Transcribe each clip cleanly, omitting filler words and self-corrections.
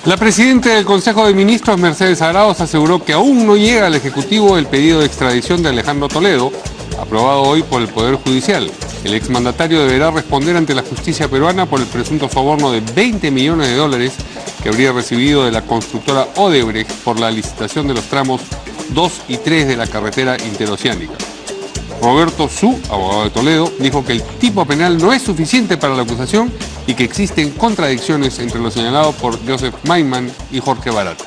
La presidenta del Consejo de Ministros, Mercedes Arauz, aseguró que aún no llega al Ejecutivo el pedido de extradición de Alejandro Toledo, aprobado hoy por el Poder Judicial. El exmandatario deberá responder ante la justicia peruana por el presunto soborno de 20 millones de dólares que habría recibido de la constructora Odebrecht por la licitación de los tramos 2 y 3 de la carretera interoceánica. Roberto Su, abogado de Toledo, dijo que el tipo penal no es suficiente para la acusación y que existen contradicciones entre lo señalado por Joseph Maiman y Jorge Barata.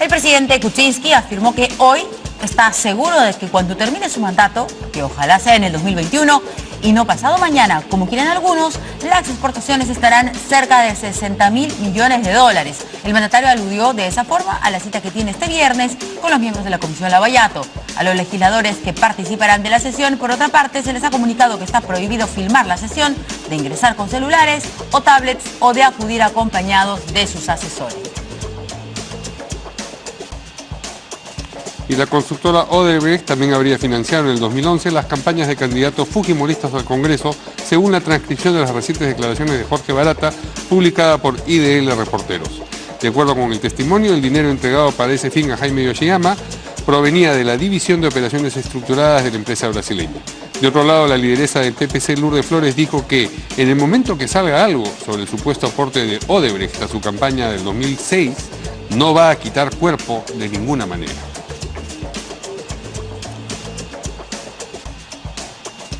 El presidente Kuczynski afirmó que hoy está seguro de que cuando termine su mandato, que ojalá sea en el 2021 y no pasado mañana, como quieren algunos, las exportaciones estarán cerca de 60.000 millones de dólares. El mandatario aludió de esa forma a la cita que tiene este viernes con los miembros de la Comisión Lavallato. A los legisladores que participarán de la sesión, por otra parte, se les ha comunicado que está prohibido filmar la sesión, de ingresar con celulares o tablets o de acudir acompañados de sus asesores. Y la constructora Odebrecht también habría financiado en el 2011 las campañas de candidatos fujimoristas al Congreso, según la transcripción de las recientes declaraciones de Jorge Barata, publicada por IDL Reporteros. De acuerdo con el testimonio, el dinero entregado para ese fin a Jaime Yoshiyama provenía de la División de Operaciones Estructuradas de la empresa brasileña. De otro lado, la lideresa del PPC, Lourdes Flores, dijo que en el momento que salga algo sobre el supuesto aporte de Odebrecht a su campaña del 2006, no va a quitar cuerpo de ninguna manera.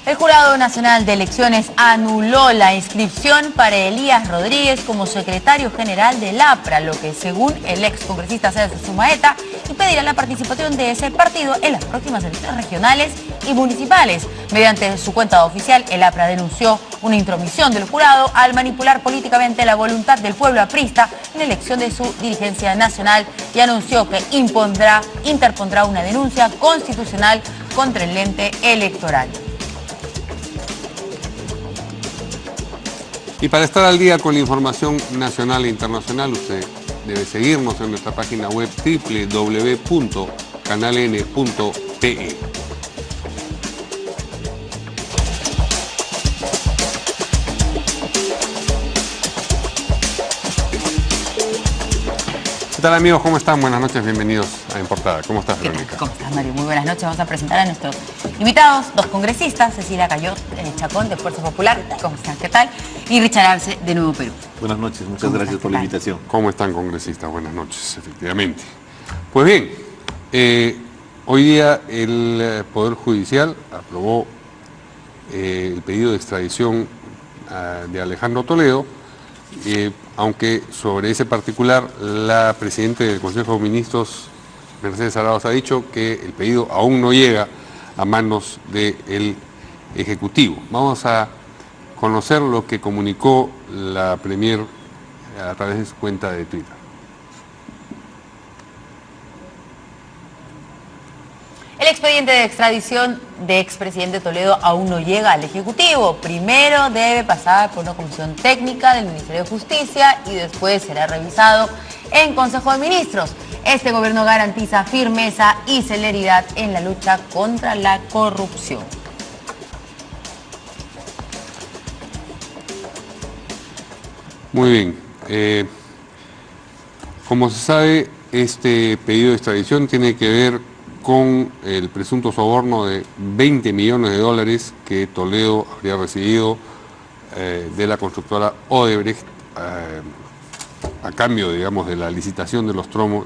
El Jurado Nacional de Elecciones anuló la inscripción para Elías Rodríguez como secretario general del APRA, lo que, según el excongresista Celso Sumaeta, impedirá la participación de ese partido en las próximas elecciones regionales y municipales. Mediante su cuenta oficial, el APRA denunció una intromisión del jurado al manipular políticamente la voluntad del pueblo aprista en la elección de su dirigencia nacional y anunció que interpondrá una denuncia constitucional contra el ente electoral. Y para estar al día con la información nacional e internacional, usted debe seguirnos en nuestra página web www.canaln.pe. ¿Qué tal, amigos? ¿Cómo están? Buenas noches, bienvenidos a En Portada. ¿Cómo estás, Verónica? ¿Cómo estás, Mario? Muy buenas noches. Vamos a presentar a nuestros invitados, dos congresistas, Cecilia Cayot Chacón, de Fuerza Popular. ¿Cómo están? ¿Qué tal? Y Richard Arce, de Nuevo Perú. Buenas noches, muchas gracias por la invitación. ¿Cómo están, congresistas? Buenas noches, efectivamente. Pues bien, hoy día el Poder Judicial aprobó el pedido de extradición de Alejandro Toledo, aunque sobre ese particular la presidenta del Consejo de Ministros, Mercedes Arauz, ha dicho que el pedido aún no llega a manos del Ejecutivo. Vamos a conocer lo que comunicó la Premier a través de su cuenta de Twitter. El expediente de extradición de expresidente Toledo aún no llega al Ejecutivo. Primero debe pasar por una comisión técnica del Ministerio de Justicia y después será revisado en Consejo de Ministros. Este gobierno garantiza firmeza y celeridad en la lucha contra la corrupción. Muy bien. Como se sabe, este pedido de extradición tiene que ver con el presunto soborno de 20 millones de dólares que Toledo habría recibido de la constructora Odebrecht a cambio, digamos, de la licitación de los tramos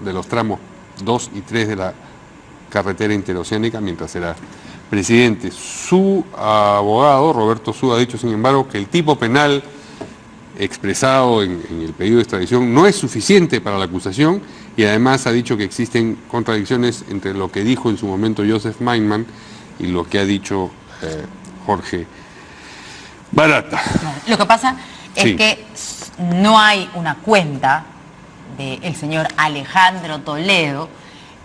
2 y 3 de la carretera interoceánica mientras era presidente. Su abogado, Roberto Su, ha dicho, sin embargo, que el tipo penal expresado en el pedido de extradición no es suficiente para la acusación y además ha dicho que existen contradicciones entre lo que dijo en su momento Joseph Maiman y lo que ha dicho Jorge Barata. Lo que pasa es que no hay una cuenta del señor Alejandro Toledo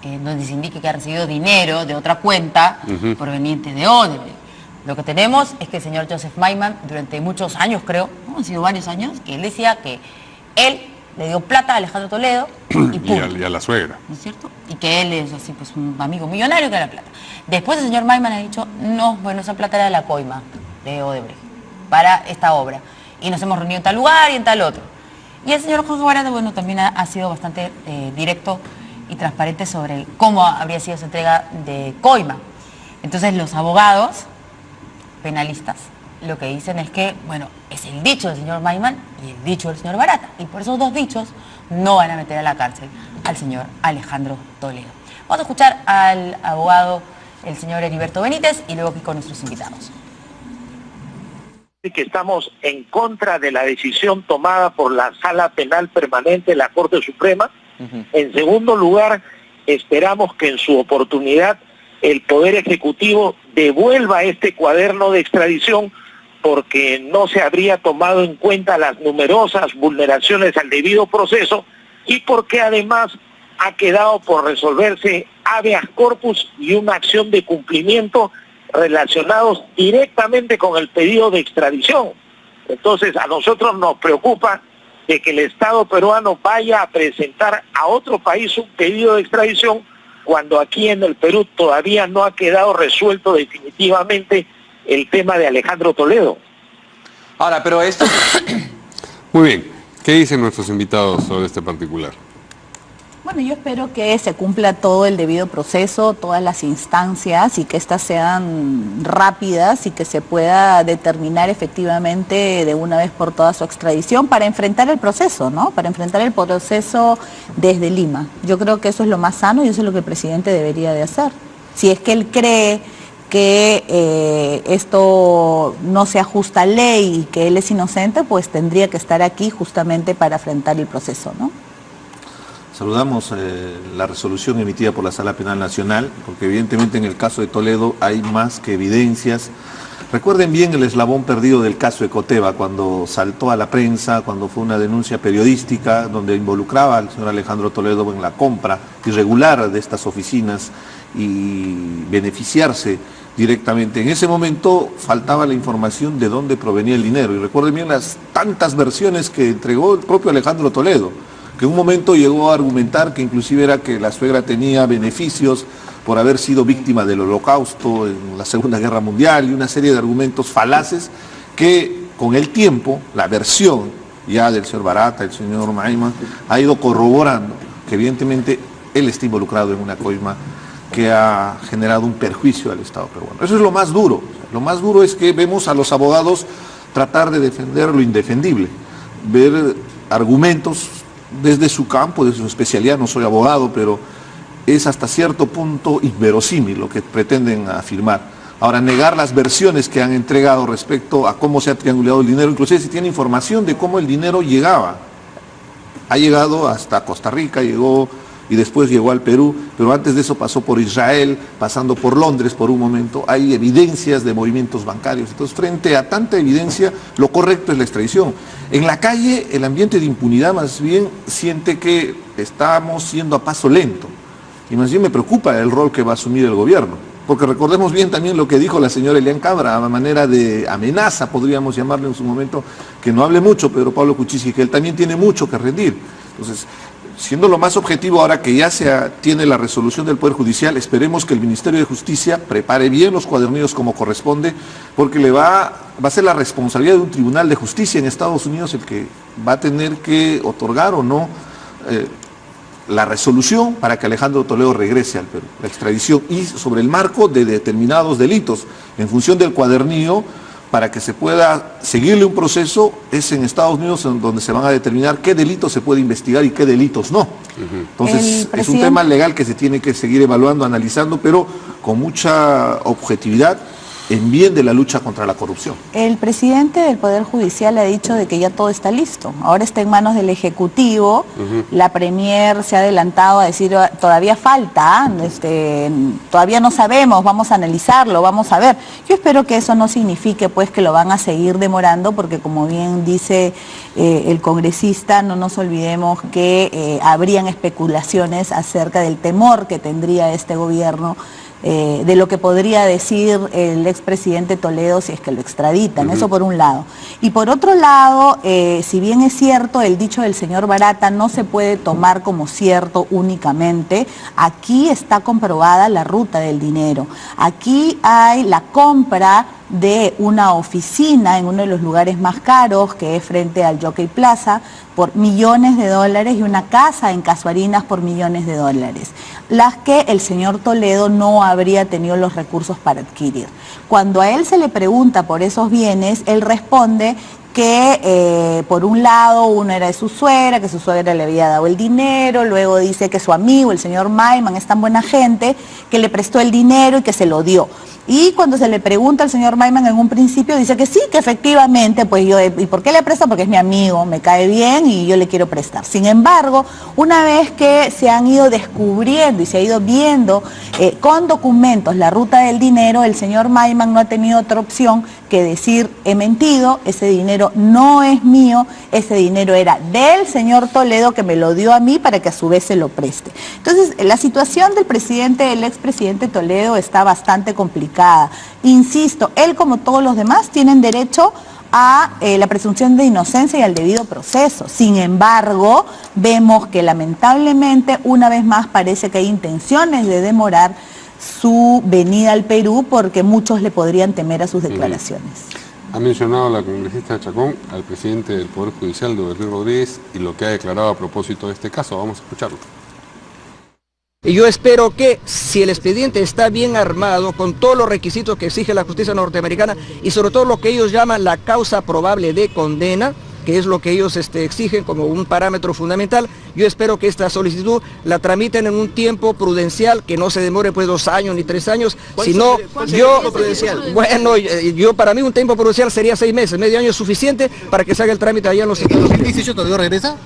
donde se indique que ha recibido dinero de otra cuenta proveniente de Odebrecht. Lo que tenemos es que el señor Joseph Maiman, durante muchos años, creo, han sido varios años, que él decía que él le dio plata a Alejandro Toledo y a la suegra. ¿No es cierto? Y que él es así, pues, un amigo millonario que da la plata. Después el señor Maiman ha dicho, no, bueno, esa plata era de la coima de Odebrecht para esta obra. y nos hemos reunido en tal lugar y en tal otro. Y el señor Jorge Barata, bueno, también ha sido bastante directo y transparente sobre cómo habría sido esa entrega de coima. Entonces los abogados penalistas lo que dicen es que, bueno, es el dicho del señor Maiman y el dicho del señor Barata, y por esos dos dichos no van a meter a la cárcel al señor Alejandro Toledo. Vamos a escuchar al abogado, el señor Heriberto Benítez, y luego aquí con nuestros invitados. Que estamos en contra de la decisión tomada por la Sala Penal Permanente de la Corte Suprema. En segundo lugar, esperamos que en su oportunidad el Poder Ejecutivo devuelva este cuaderno de extradición, porque no se habría tomado en cuenta las numerosas vulneraciones al debido proceso y porque además ha quedado por resolverse habeas corpus y una acción de cumplimiento relacionados directamente con el pedido de extradición. Entonces a nosotros nos preocupa de que el Estado peruano vaya a presentar a otro país un pedido de extradición cuando aquí en el Perú todavía no ha quedado resuelto definitivamente el tema de Alejandro Toledo. Ahora, pero esto... Muy bien. ¿Qué dicen nuestros invitados sobre este particular? Bueno, yo espero que se cumpla todo el debido proceso, todas las instancias, y que éstas sean rápidas y que se pueda determinar efectivamente de una vez por todas su extradición para enfrentar el proceso, ¿no? Para enfrentar el proceso desde Lima. Yo creo que eso es lo más sano y eso es lo que el presidente debería de hacer. Si es que él cree que esto no se ajusta a ley y que él es inocente, pues tendría que estar aquí justamente para enfrentar el proceso, ¿no? Saludamos la resolución emitida por la Sala Penal Nacional, porque evidentemente en el caso de Toledo hay más que evidencias. Recuerden bien el eslabón perdido del caso Ecoteva, cuando saltó a la prensa, cuando fue una denuncia periodística donde involucraba al señor Alejandro Toledo en la compra irregular de estas oficinas y beneficiarse directamente. En ese momento faltaba la información de dónde provenía el dinero, y recuerden bien las tantas versiones que entregó el propio Alejandro Toledo, que en un momento llegó a argumentar que inclusive era que la suegra tenía beneficios por haber sido víctima del Holocausto en la Segunda Guerra Mundial, y una serie de argumentos falaces que con el tiempo, la versión ya del señor Barata, el señor Maiman, ha ido corroborando que evidentemente él está involucrado en una coima que ha generado un perjuicio al Estado peruano. Eso es lo más duro. Lo más duro es que vemos a los abogados tratar de defender lo indefendible, ver argumentos desde su campo, desde su especialidad. No soy abogado, pero es hasta cierto punto inverosímil lo que pretenden afirmar. Ahora, negar las versiones que han entregado respecto a cómo se ha triangulado el dinero, inclusive si tiene información de cómo el dinero llegaba. Ha llegado hasta Costa Rica, llegó y después llegó al Perú, pero antes de eso pasó por Israel, pasando por Londres por un momento. Hay evidencias de movimientos bancarios. Entonces, frente a tanta evidencia, lo correcto es la extradición. En la calle, el ambiente de impunidad más bien siente que estamos yendo a paso lento. Y más bien me preocupa el rol que va a asumir el gobierno. Porque recordemos bien también lo que dijo la señora Elian Cabra, a manera de amenaza, podríamos llamarle en su momento, que no hable mucho Pedro Pablo Kuczynski, que él también tiene mucho que rendir. Entonces, siendo lo más objetivo, ahora que ya tiene la resolución del Poder Judicial, esperemos que el Ministerio de Justicia prepare bien los cuadernillos como corresponde, porque va a ser la responsabilidad de un tribunal de justicia en Estados Unidos el que va a tener que otorgar o no la resolución para que Alejandro Toledo regrese al Perú, la extradición, y sobre el marco de determinados delitos, en función del cuadernillo, para que se pueda seguirle un proceso. Es en Estados Unidos donde se van a determinar qué delitos se puede investigar y qué delitos no. Entonces, es un tema legal que se tiene que seguir evaluando, analizando, pero con mucha objetividad, en bien de la lucha contra la corrupción. El presidente del Poder Judicial ha dicho de que ya todo está listo. Ahora está en manos del Ejecutivo. La Premier se ha adelantado a decir, todavía falta, todavía no sabemos, vamos a analizarlo, vamos a ver. Yo espero que eso no signifique pues que lo van a seguir demorando, porque como bien dice el congresista, no nos olvidemos que habrían especulaciones acerca del temor que tendría este gobierno de lo que podría decir el expresidente Toledo si es que lo extraditan. Eso por un lado. Y por otro lado, si bien es cierto, el dicho del señor Barata no se puede tomar como cierto únicamente, aquí está comprobada la ruta del dinero. Aquí hay la compra de una oficina en uno de los lugares más caros, que es frente al Jockey Plaza, por millones de dólares, y una casa en Casuarinas por millones de dólares, las que el señor Toledo no habría tenido los recursos para adquirir. Cuando a él se le pregunta por esos bienes, él responde que por un lado uno era de su suegra, que su suegra le había dado el dinero, luego dice que su amigo, el señor Maiman, es tan buena gente, que le prestó el dinero y que se lo dio. Y cuando se le pregunta al señor Maiman en un principio, dice que sí, que efectivamente, pues yo, ¿y por qué le presta? Porque es mi amigo, me cae bien y yo le quiero prestar. Sin embargo, una vez que se han ido descubriendo y se ha ido viendo con documentos la ruta del dinero, el señor Maiman no ha tenido otra opción que decir, he mentido, ese dinero no es mío, ese dinero era del señor Toledo, que me lo dio a mí para que a su vez se lo preste. Entonces, la situación del expresidente Toledo está bastante complicada. Insisto, él como todos los demás tienen derecho a la presunción de inocencia y al debido proceso. Sin embargo, vemos que lamentablemente una vez más parece que hay intenciones de demorar su venida al Perú, porque muchos le podrían temer a sus declaraciones. Ha mencionado la congresista Chacón al presidente del Poder Judicial, Doberry Rodríguez, y lo que ha declarado a propósito de este caso. Vamos a escucharlo. Y yo espero que, si el expediente está bien armado, con todos los requisitos que exige la justicia norteamericana y sobre todo lo que ellos llaman la causa probable de condena, que es lo que ellos exigen como un parámetro fundamental, yo espero que esta solicitud la tramiten en un tiempo prudencial, que no se demore pues 2 años ni 3 años, sino yo para mí un tiempo prudencial sería 6 meses, medio año es suficiente para que se haga el trámite allá en los Estados Unidos. ¿El 18 todavía regresa?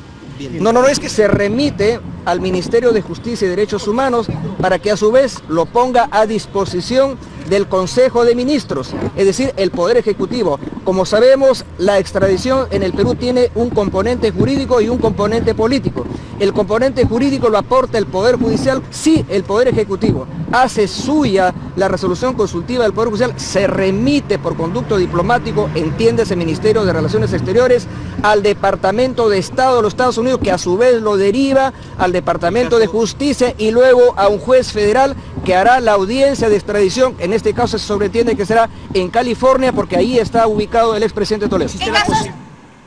No, es que se remite al Ministerio de Justicia y Derechos Humanos para que a su vez lo ponga a disposición del Consejo de Ministros, es decir, el Poder Ejecutivo. Como sabemos, la extradición en el Perú tiene un componente jurídico y un componente político. El componente jurídico lo aporta el Poder Judicial. Si el Poder Ejecutivo hace suya la resolución consultiva del Poder Judicial, se remite por conducto diplomático, entiéndese Ministerio de Relaciones Exteriores, al Departamento de Estado de los Estados Unidos, que a su vez lo deriva al Departamento de Justicia y luego a un juez federal que hará la audiencia de extradición. En este caso se sobreentiende que será en California, porque ahí está ubicado el expresidente Toledo.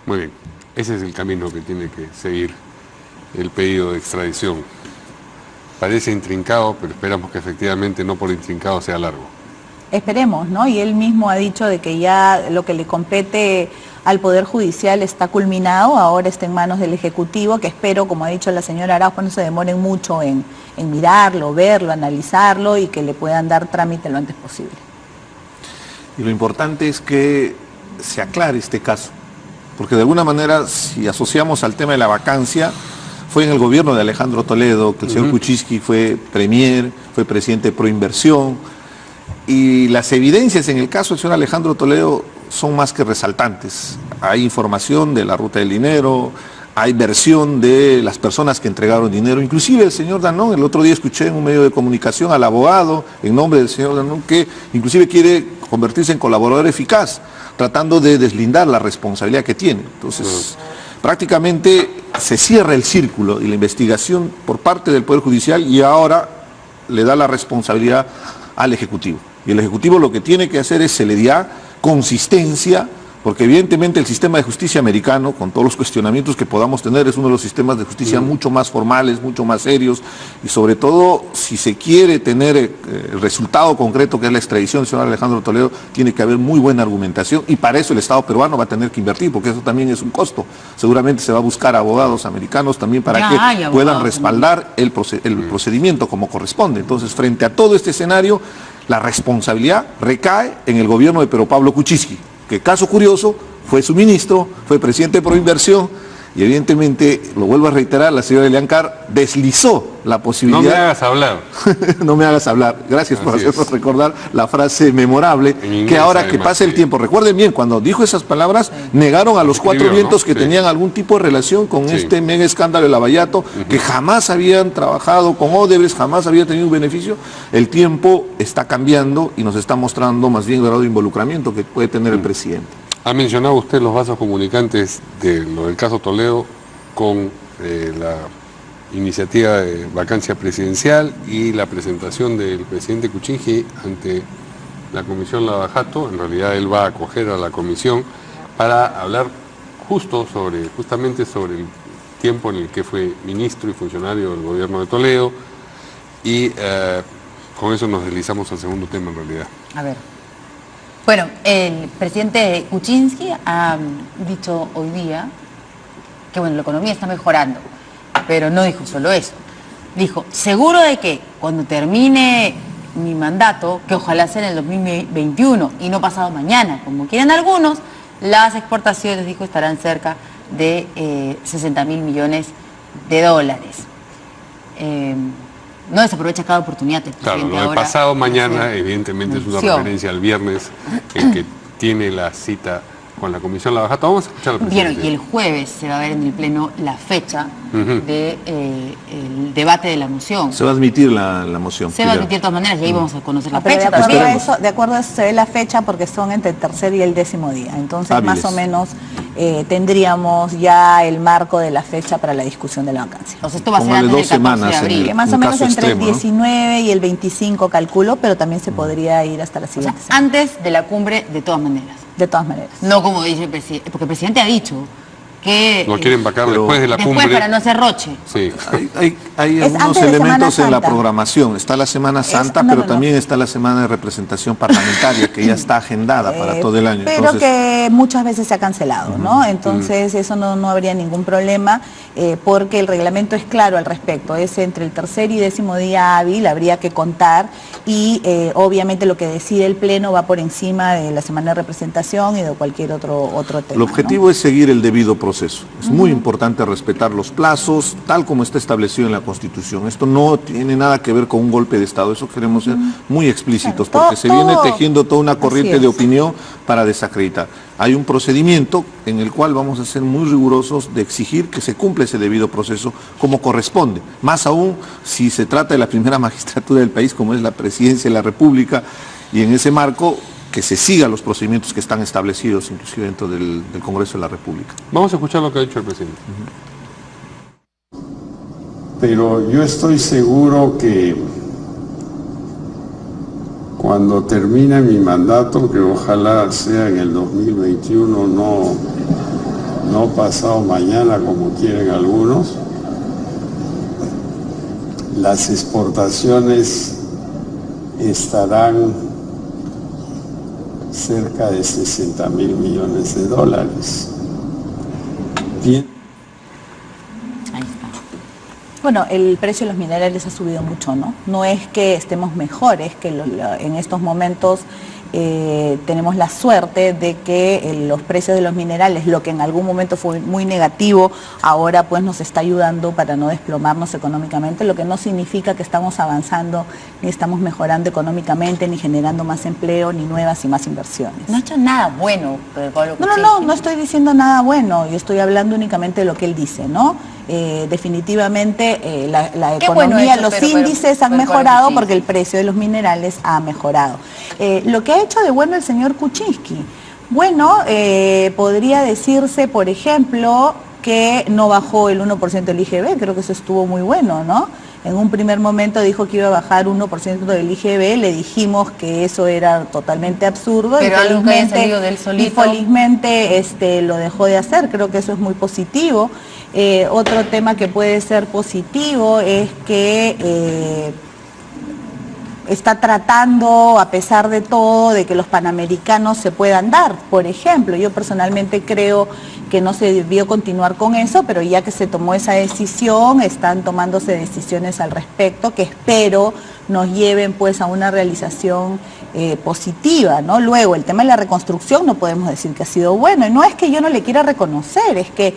Muy bien, ese es el camino que tiene que seguir el pedido de extradición. Parece intrincado, pero esperamos que efectivamente no por intrincado sea largo. Esperemos, ¿no? Y él mismo ha dicho de que ya lo que le compete al Poder Judicial está culminado, ahora está en manos del Ejecutivo, que espero, como ha dicho la señora Araujo, no se demoren mucho en mirarlo, verlo, analizarlo y que le puedan dar trámite lo antes posible. Y lo importante es que se aclare este caso, porque de alguna manera, si asociamos al tema de la vacancia, fue en el gobierno de Alejandro Toledo que el señor Kuczynski fue premier, fue presidente de Proinversión, y las evidencias en el caso del señor Alejandro Toledo son más que resaltantes. Hay información de la ruta del dinero, hay versión de las personas que entregaron dinero, inclusive el señor Danón, el otro día escuché en un medio de comunicación al abogado en nombre del señor Danón, que inclusive quiere convertirse en colaborador eficaz, tratando de deslindar la responsabilidad que tiene. Entonces, prácticamente se cierra el círculo y la investigación por parte del Poder Judicial, y ahora le da la responsabilidad al Ejecutivo. Y el Ejecutivo lo que tiene que hacer es se le da consistencia, porque evidentemente el sistema de justicia americano, con todos los cuestionamientos que podamos tener, es uno de los sistemas de justicia mucho más formales, mucho más serios, y sobre todo, si se quiere tener el resultado concreto que es la extradición del señor Alejandro Toledo, tiene que haber muy buena argumentación, y para eso el Estado peruano va a tener que invertir, porque eso también es un costo. Seguramente se va a buscar abogados americanos también para que puedan respaldar el procedimiento como corresponde. Entonces, frente a todo este escenario, la responsabilidad recae en el gobierno de Pedro Pablo Kuczynski, que, caso curioso, fue su ministro, fue presidente de Proinversión, y evidentemente, lo vuelvo a reiterar, la señora Elian Carr deslizó la posibilidad... No me hagas hablar. No me hagas hablar. Gracias por hacernos recordar la frase memorable, que ahora que pase el tiempo, recuerden bien, cuando dijo esas palabras, negaron a los 4 vientos que tenían algún tipo de relación con este mega escándalo de Lavallato, que jamás habían trabajado con Odebrecht, jamás habían tenido un beneficio. El tiempo está cambiando y nos está mostrando más bien el grado de involucramiento que puede tener el presidente. Ha mencionado usted los vasos comunicantes de lo del caso Toledo con la iniciativa de vacancia presidencial y la presentación del presidente Kuczynski ante la comisión Lavajato. En realidad él va a acoger a la comisión para hablar justamente sobre el tiempo en el que fue ministro y funcionario del gobierno de Toledo, y con eso nos deslizamos al segundo tema en realidad. A ver. Bueno, el presidente Kuczynski ha dicho hoy día que bueno, la economía está mejorando, pero no dijo solo eso. Dijo, seguro de que cuando termine mi mandato, que ojalá sea en el 2021 y no pasado mañana, como quieren algunos, las exportaciones, dijo, estarán cerca de 60.000 millones de dólares. No desaprovecha cada oportunidad el presidente. Claro, lo de pasado mañana evidentemente es una referencia al viernes en que tiene la cita con la comisión Lavajato. Vamos a escuchar al presidente. Bien, y el jueves se va a ver en el Pleno la fecha del debate de la moción. Se va a admitir la moción. Se va a admitir de todas maneras, y ahí vamos a conocer la Pero fecha. de acuerdo a eso se ve la fecha porque son entre el tercer y el 10º día. Entonces Hábiles. más o menos tendríamos ya el marco de la fecha para la discusión de la vacancia. Entonces esto va a ser Póngale antes del 14 2 de semanas en abril. Que más un o menos caso entre extremo, el ¿no? 19 y el 25 calculo, pero también se podría ir hasta la O sea, siguiente semana. antes de la cumbre de todas maneras. De todas maneras. No como dice el presidente, porque el presidente ha dicho que Lo quieren vacar pero después de la después cumbre. para no hacer roche. Sí. Hay Es algunos antes de Semana elementos en la Santa. programación. Está la Semana Santa, no, pero no, no. también está la Semana de Representación Parlamentaria, que ya está agendada para todo el año. Pero Entonces, que muchas veces se ha cancelado, ¿no? Entonces eso no habría ningún problema, porque el reglamento es claro al respecto. Es entre el tercer y 10º día hábil, habría que contar, y obviamente lo que decide el Pleno va por encima de la Semana de Representación y de cualquier otro tema. el objetivo es seguir el debido proceso. Es muy importante respetar los plazos, tal como está establecido en la Constitución. Esto no tiene nada que ver con un golpe de Estado, eso queremos ser muy explícitos, Claro, porque se viene todo- tejiendo toda una corriente así de es. opinión para desacreditar. Hay un procedimiento en el cual vamos a ser muy rigurosos de exigir que se cumpla ese debido proceso como corresponde. Más aún si se trata de la primera magistratura del país, como es la Presidencia de la República, y en ese marco que se sigan los procedimientos que están establecidos inclusive dentro del Congreso de la República. Vamos a escuchar lo que ha dicho el presidente. Pero yo estoy seguro que cuando termine mi mandato, que ojalá sea en el 2021, no pasado mañana como quieren algunos, las exportaciones estarán cerca de 60.000 millones de dólares. Bien. Ahí está. Bueno, el precio de los minerales ha subido mucho, ¿no? No es que estemos mejores, que en estos momentos tenemos la suerte de que los precios de los minerales, lo que en algún momento fue muy negativo, ahora pues nos está ayudando para no desplomarnos económicamente, lo que no significa que estamos avanzando, ni estamos mejorando económicamente, ni generando más empleo, ni nuevas y más inversiones. No ha hecho nada bueno, Pedro Pablo No Kuczynski. estoy diciendo nada bueno, yo estoy hablando únicamente de lo que él dice, ¿no? Definitivamente la Qué bueno economía, eso, los pero índices han Pablo mejorado Kuczynski. porque el precio de los minerales ha mejorado. Lo que ha hecho de bueno el señor Kuczynski, bueno, podría decirse, por ejemplo, que no bajó el 1% del IGB, creo que eso estuvo muy bueno, ¿no? En un primer momento dijo que iba a bajar 1% del IGB, le dijimos que eso era totalmente absurdo. Pero algo que haya salido del y solito. felizmente lo dejó de hacer, creo que eso es muy positivo. Otro tema que puede ser positivo es que está tratando, a pesar de todo, de que los panamericanos se puedan dar. Por ejemplo, yo personalmente creo que no se debió continuar con eso, pero ya que se tomó esa decisión, están tomándose decisiones al respecto que espero nos lleven pues a una realización positiva, ¿no? Luego, el tema de la reconstrucción no podemos decir que ha sido bueno, y no es que yo no le quiera reconocer, es que,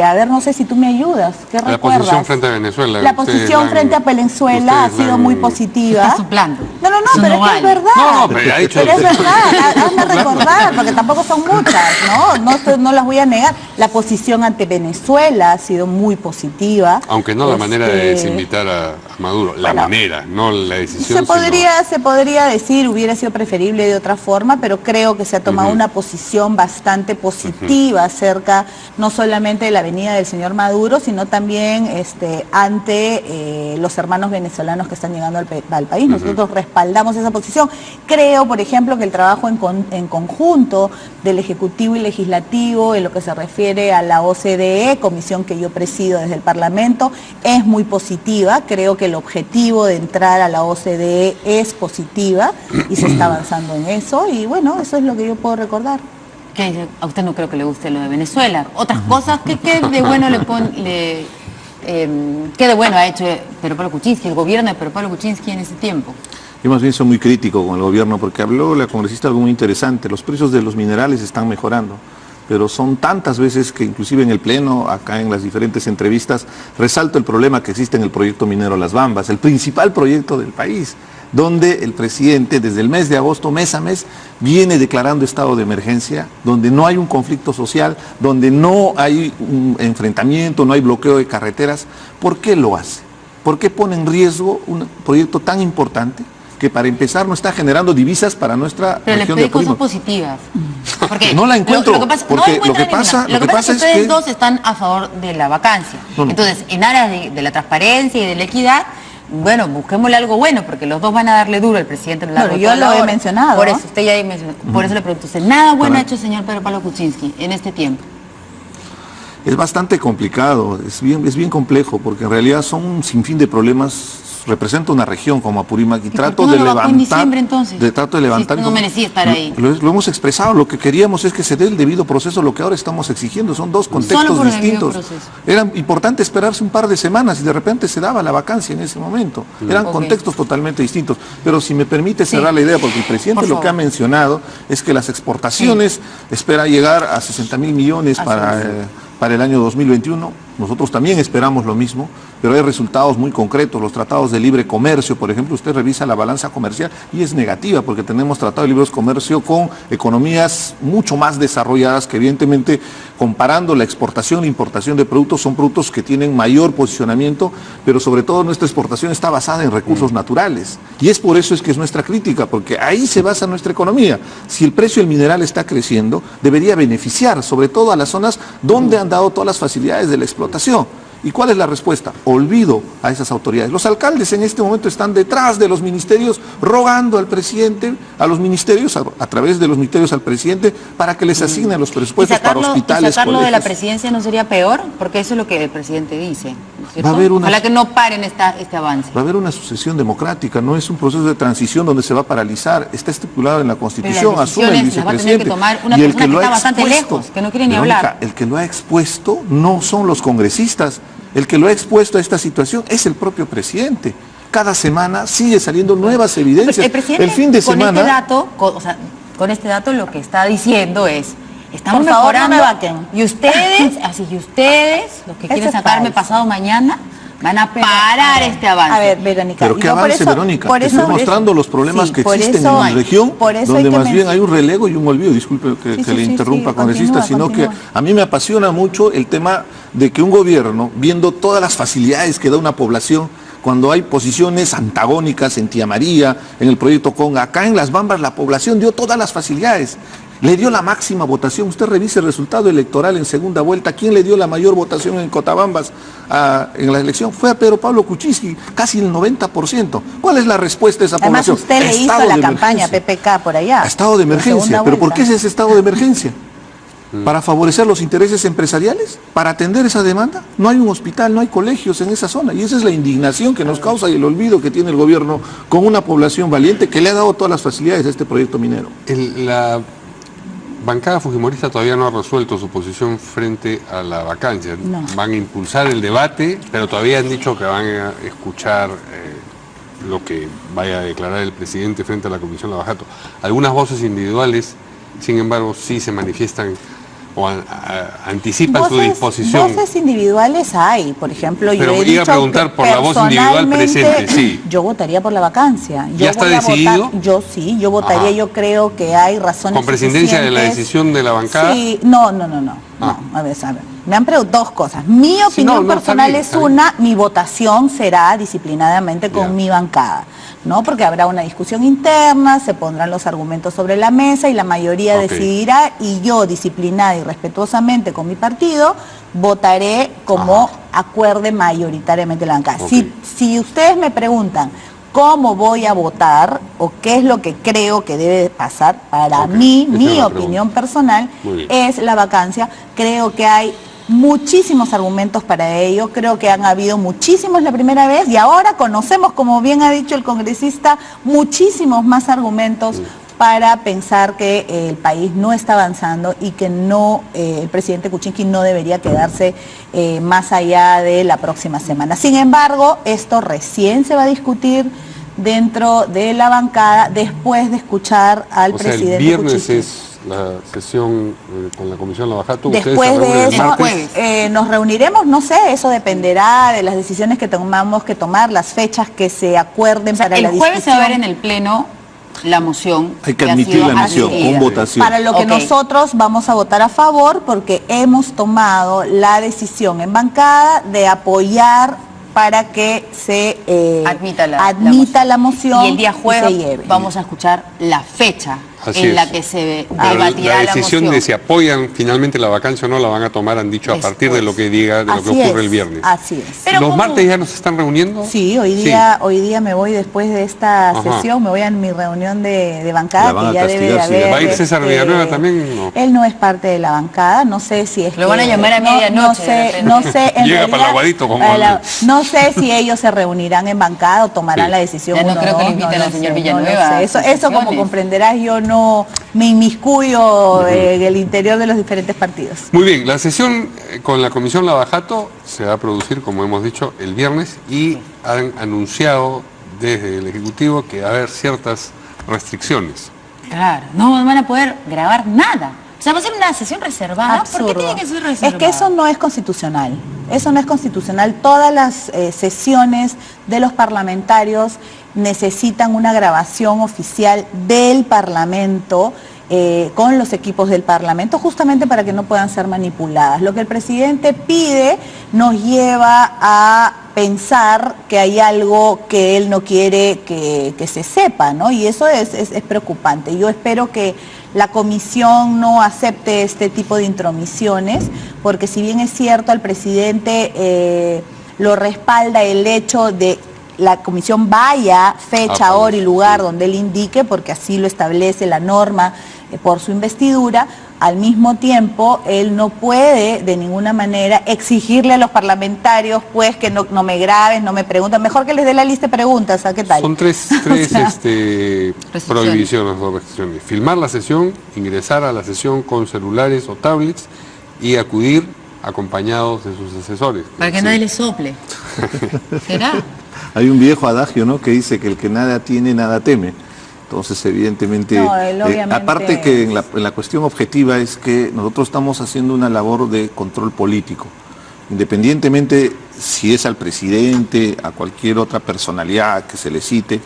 a ver, no sé si tú me ayudas, ¿qué La recuerdas? posición frente a Venezuela. La ustedes posición la han- frente a Venezuela ha ustedes la sido han- muy positiva. Está soplando. No, Eso pero no es que es vale. verdad. No, pero ha dicho- Pero es verdad, hazme recordar, porque tampoco son muchas, ¿no? No las voy a negar. La posición ante Venezuela ha sido muy positiva. Aunque no la manera de Este, desinvitar a Maduro, la bueno, manera, no no la decisión. Se podría decir, hubiera sido preferible de otra forma, pero creo que se ha tomado una posición bastante positiva acerca no solamente de la venida del señor Maduro, sino también ante los hermanos venezolanos que están llegando al país. Nosotros respaldamos esa posición. Creo, por ejemplo, que el trabajo en conjunto del Ejecutivo y Legislativo en lo que se refiere a la OCDE, comisión que yo presido desde el Parlamento, es muy positiva. Creo que el objetivo de entrar a la OCDE es positiva y se está avanzando en eso, y bueno, eso es lo que yo puedo recordar. ¿Qué? A usted no creo que le guste lo de Venezuela. Otras cosas, ¿qué de bueno qué de bueno ha hecho Pedro Pablo Kuczynski, el gobierno de Pedro Pablo Kuczynski en ese tiempo? Yo más bien soy muy crítico con el gobierno porque habló la congresista algo muy interesante. Los precios de los minerales están mejorando, pero son tantas veces que inclusive en el Pleno, acá en las diferentes entrevistas, resalto el problema que existe en el proyecto minero Las Bambas, el principal proyecto del país, donde el presidente desde el mes de agosto, mes a mes, viene declarando estado de emergencia, donde no hay un conflicto social, donde no hay un enfrentamiento, no hay bloqueo de carreteras. ¿Por qué lo hace? ¿Por qué pone en riesgo un proyecto tan importante que para empezar no está generando divisas para nuestra región de Apurímac? Pero le pedí cosas positivas. Porque no la encuentro. Lo que pasa es que ustedes dos están a favor de la vacancia. Entonces, en aras de la transparencia y de la equidad, bueno, busquémosle algo bueno, porque los dos van a darle duro al presidente. Yo lo he mencionado. Por eso, usted ya mencionó. Por eso le pregunto, nada bueno ha hecho el señor Pedro Pablo Kuczynski en este tiempo. Es bastante complicado, es bien complejo, porque en realidad son un sinfín de problemas. Representa una región como Apurímac y trato de levantar. No merecía estar ahí. Lo hemos expresado, lo que queríamos es que se dé el debido proceso, lo que ahora estamos exigiendo, son dos contextos distintos. Era importante esperarse un par de semanas y de repente se daba la vacancia en ese momento. Eran contextos totalmente distintos. Pero si me permite cerrar la idea, porque el presidente lo que ha mencionado es que las exportaciones espera llegar a 60.000 millones para el año 2021. Nosotros también esperamos lo mismo, pero hay resultados muy concretos. Los tratados de libre comercio, por ejemplo, usted revisa la balanza comercial y es negativa, porque tenemos tratados de libre comercio con economías mucho más desarrolladas que evidentemente, comparando la exportación e importación de productos, son productos que tienen mayor posicionamiento, pero sobre todo nuestra exportación está basada en recursos naturales. Y es por eso es que es nuestra crítica, porque ahí se basa nuestra economía. Si el precio del mineral está creciendo, debería beneficiar, sobre todo a las zonas donde han dado todas las facilidades de la explotación. ¿Y cuál es la respuesta? Olvido a esas autoridades. Los alcaldes en este momento están detrás de los ministerios rogando al presidente, a los ministerios, a través de los ministerios al presidente, para que les asignen los presupuestos para hospitales, ¿Y sacarlo colegios? de la presidencia no sería peor? Porque eso es lo que el presidente dice, ¿cierto? Va a haber Ojalá que no paren este avance. Va a haber una sucesión democrática, no es un proceso de transición donde se va a paralizar, está estipulado en la Constitución, asume el vicepresidente. Que tomar una persona que está bastante lejos, que no quiere ni hablar. El que lo ha expuesto no son los congresistas, el que lo ha expuesto a esta situación es el propio presidente. Cada semana sigue saliendo nuevas evidencias. El presidente, el fin de semana, con este dato lo que está diciendo es: estamos por favor, mejorando, no me vaquen. y ustedes, los que quieren sacarme pasado mañana, van a parar este avance. A ver, Verónica. Pero qué avance, Verónica. Te estoy mostrando los problemas que existen en la región, donde más bien hay un relego y un olvido. Disculpe que le interrumpa, congresista, sino que a mí me apasiona mucho el tema de que un gobierno, viendo todas las facilidades que da una población, cuando hay posiciones antagónicas en Tía María, en el proyecto Conga, acá en Las Bambas la población dio todas las facilidades. Le dio la máxima votación. Usted revise el resultado electoral en segunda vuelta. ¿Quién le dio la mayor votación en Cotabambas en la elección? Fue a Pedro Pablo Kuczynski, casi el 90%. ¿Cuál es la respuesta de esa población? Además, usted le hizo la campaña PPK por allá. Estado de emergencia. ¿Pero por qué es ese estado de emergencia? ¿Para favorecer los intereses empresariales? ¿Para atender esa demanda? No hay un hospital, no hay colegios en esa zona. Y esa es la indignación que nos causa y el olvido que tiene el gobierno con una población valiente que le ha dado todas las facilidades a este proyecto minero. La bancada fujimorista todavía no ha resuelto su posición frente a la vacancia. No. Van a impulsar el debate, pero todavía han dicho que van a escuchar lo que vaya a declarar el presidente frente a la Comisión Lavajato. Algunas voces individuales, sin embargo, sí se manifiestan o anticipan su disposición. Voces individuales hay, por ejemplo, pero yo he iba dicho a preguntar por la voz individual presente, sí. Yo votaría por la vacancia. ¿Ya está decidido? Yo votaría, yo creo que hay razones ¿Con prescindencia de la decisión de la bancada? Sí, no. A ver, Me han preguntado dos cosas. Mi opinión personal es una, mi votación será disciplinadamente con mi bancada, ¿no? Porque habrá una discusión interna, se pondrán los argumentos sobre la mesa y la mayoría decidirá, y yo, disciplinada y respetuosamente con mi partido, votaré como acuerde mayoritariamente la bancada. Si ustedes me preguntan cómo voy a votar o qué es lo que creo que debe pasar, para mí, mi opinión personal es la vacancia. Creo que hay muchísimos argumentos para ello, creo que han habido muchísimos la primera vez y ahora conocemos, como bien ha dicho el congresista, muchísimos más argumentos para pensar que el país no está avanzando y que no, el presidente Kuczynski no debería quedarse más allá de la próxima semana. Sin embargo, esto recién se va a discutir dentro de la bancada después de escuchar al presidente el viernes Kuczynski. Es la sesión con la Comisión Lavajato. Después de eso, nos reuniremos, no sé, eso dependerá de las decisiones que tengamos que tomar, las fechas que se acuerden para la discusión. El jueves se va a ver en el Pleno la moción. Hay que admitir la moción con votación. Para lo que nosotros vamos a votar a favor, porque hemos tomado la decisión en bancada de apoyar para que se admita la moción y el día jueves vamos a escuchar la fecha la que se debatirá la decisión de si apoyan finalmente la vacancia o no la van a tomar, han dicho, a partir de lo que diga, de lo que ocurre el viernes. Así es. Pero ¿los martes ya nos están reuniendo? Sí, hoy día me voy después de esta sesión, me voy a mi reunión de bancada, que ya debe de haber. ¿Va a ir César Villanueva también? No. Él no es parte de la bancada, no sé si es lo van a llamar a medianoche. No sé, en llega realidad, para el aguadito como no sé si ellos se reunirán en bancada o tomarán la decisión. Ya no creo que le inviten al señor Villanueva. Eso como comprenderás, yo no me inmiscuyo en el interior de los diferentes partidos. Muy bien, la sesión con la Comisión Lavajato se va a producir, como hemos dicho, el viernes y han anunciado desde el Ejecutivo que va a haber ciertas restricciones. Claro, no van a poder grabar nada. O sea, va a ser una sesión reservada. Absurdo. ¿Por qué tiene que ser reservada? Es que eso no es constitucional. Eso no es constitucional. Todas las sesiones de los parlamentarios necesitan una grabación oficial del Parlamento, con los equipos del Parlamento, justamente para que no puedan ser manipuladas. Lo que el presidente pide nos lleva a pensar que hay algo que él no quiere que se sepa, ¿no? Y eso es preocupante. Yo espero que la comisión no acepte este tipo de intromisiones, porque si bien es cierto, al presidente lo respalda el hecho de la comisión vaya fecha, hora y lugar donde él indique, porque así lo establece la norma por su investidura. Al mismo tiempo, él no puede de ninguna manera exigirle a los parlamentarios, pues, que no me grabes, no me pregunten. Mejor que les dé la lista de preguntas, ¿a qué tal? Son tres prohibiciones o restricciones. Filmar la sesión, ingresar a la sesión con celulares o tablets y acudir acompañados de sus asesores. Para que nadie le sople. ¿Será? Hay un viejo adagio, ¿no?, que dice que el que nada tiene, nada teme. Entonces, evidentemente, aparte que en la cuestión objetiva es que nosotros estamos haciendo una labor de control político. Independientemente si es al presidente, a cualquier otra personalidad que se le cite,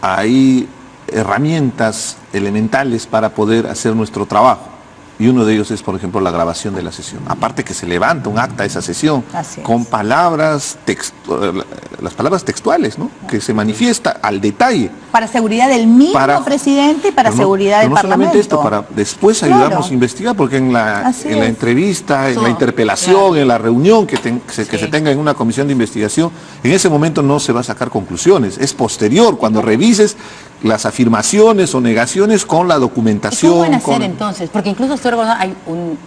hay herramientas elementales para poder hacer nuestro trabajo. Y uno de ellos es, por ejemplo, la grabación de la sesión. Aparte que se levanta un acta de esa sesión con palabras, las palabras textuales, ¿no?, que se manifiesta al detalle. Para seguridad del mismo presidente y para seguridad del Parlamento. No solamente esto, para después ayudarnos a investigar, porque en la entrevista, en la interpelación, en la reunión que se tenga en una comisión de investigación, en ese momento no se va a sacar conclusiones. Es posterior, cuando revises las afirmaciones o negaciones con la documentación. ¿Cómo van a hacer entonces? Porque incluso hay un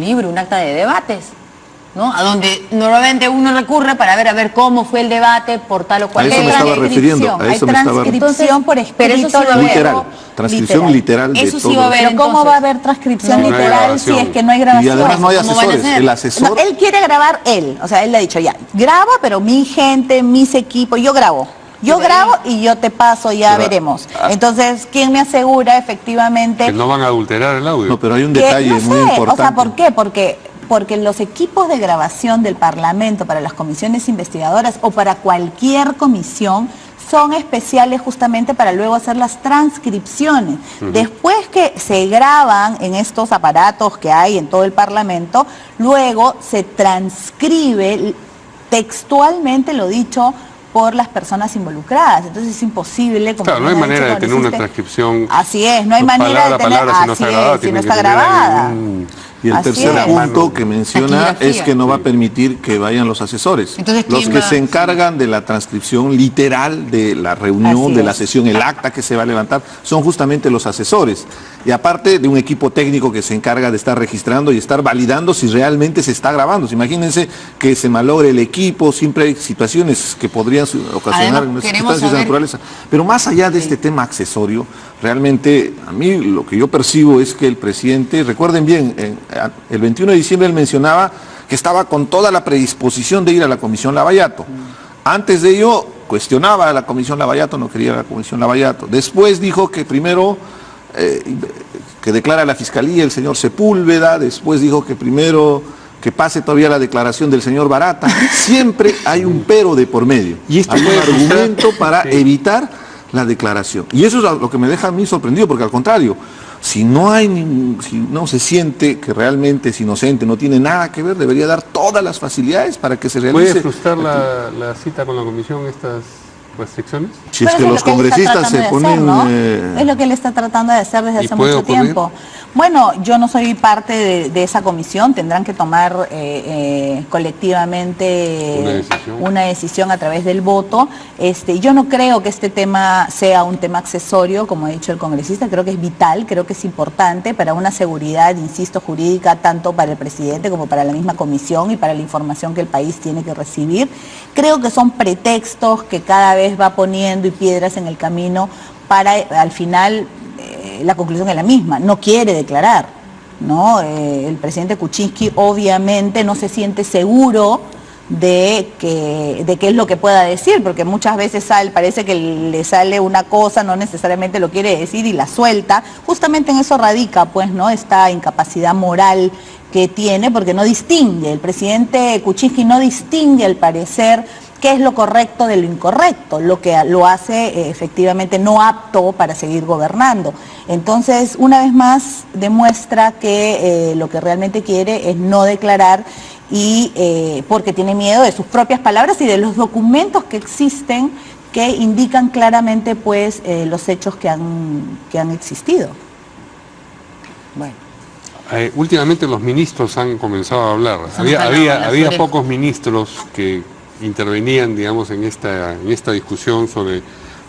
libro, un acta de debates, ¿no?, a donde normalmente uno recurre para ver cómo fue el debate por tal o cual. A eso me estaba refiriendo. Hay transcripción por escrito. Pero eso sí va a haber. Literal. Transcripción literal de eso todo. sí va a haber. Pero ¿cómo va a haber transcripción literal si es que no hay grabación? Y además no hay asesores. El asesor... No, él quiere grabar él. O sea, él le ha dicho, ya, grabo, pero mi gente, mis equipos, yo grabo. Yo grabo y yo te paso, ya veremos. Entonces, ¿quién me asegura efectivamente que no van a adulterar el audio? No, pero hay un detalle muy importante. O sea, ¿por qué? Porque los equipos de grabación del Parlamento para las comisiones investigadoras o para cualquier comisión son especiales justamente para luego hacer las transcripciones. Después que se graban en estos aparatos que hay en todo el Parlamento, luego se transcribe textualmente lo dicho por las personas involucradas. Entonces es imposible... Como claro, no hay manera de tener una transcripción. Así es, no hay manera de tener... Si no está grabada. Y el tercer punto que menciona es que no va a permitir que vayan los asesores. Entonces, los que se encargan de la transcripción literal de la reunión, de la sesión, el acta que se va a levantar, son justamente los asesores. Y aparte de un equipo técnico que se encarga de estar registrando y estar validando si realmente se está grabando. Imagínense que se malogre el equipo, siempre hay situaciones que podrían ocasionar circunstancias de naturaleza. Pero más allá de este tema accesorio, realmente a mí lo que yo percibo es que el presidente, recuerden bien, el 21 de diciembre él mencionaba que estaba con toda la predisposición de ir a la Comisión Lavallato. Antes de ello cuestionaba a la Comisión Lavallato, no quería la Comisión Lavallato. Después dijo que primero que declara la Fiscalía el señor Sepúlveda, después dijo que primero que pase todavía la declaración del señor Barata. Siempre hay un pero de por medio. Y hay un argumento para evitar la declaración. Y eso es lo que me deja a mí sorprendido, porque al contrario, si no se siente que realmente es inocente, no tiene nada que ver, debería dar todas las facilidades para que se realice. ¿Puede frustrar la cita con la comisión estas restricciones? Si es que los congresistas se ponen... ¿no? Es lo que él está tratando de hacer desde hace mucho tiempo. Bueno, yo no soy parte de esa comisión, tendrán que tomar colectivamente una decisión a través del voto. Yo no creo que este tema sea un tema accesorio, como ha dicho el congresista, creo que es vital, creo que es importante para una seguridad, insisto, jurídica, tanto para el presidente como para la misma comisión y para la información que el país tiene que recibir. Creo que son pretextos que cada vez va poniendo y piedras en el camino para al final la conclusión es la misma, no quiere declarar, ¿no? El presidente Kuczynski obviamente no se siente seguro de qué es lo que pueda decir, porque muchas veces parece que le sale una cosa, no necesariamente lo quiere decir y la suelta. Justamente en eso radica, pues, ¿no?, esta incapacidad moral que tiene, porque no distingue, el presidente Kuczynski no distingue, al parecer, qué es lo correcto de lo incorrecto, lo que lo hace efectivamente no apto para seguir gobernando. Entonces, una vez más, demuestra que lo que realmente quiere es no declarar y porque tiene miedo de sus propias palabras y de los documentos que existen que indican claramente, pues, los hechos que han existido. Bueno. Últimamente los ministros han comenzado a hablar. Había pocos ministros que intervenían, digamos, en esta discusión sobre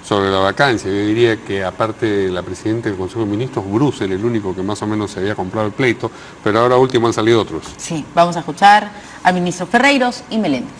la vacancia. Yo diría que aparte de la presidenta del Consejo de Ministros, Brusel, el único que más o menos se había comprado el pleito, pero ahora último han salido otros. Sí, vamos a escuchar al ministro Ferreiros y Meléndez.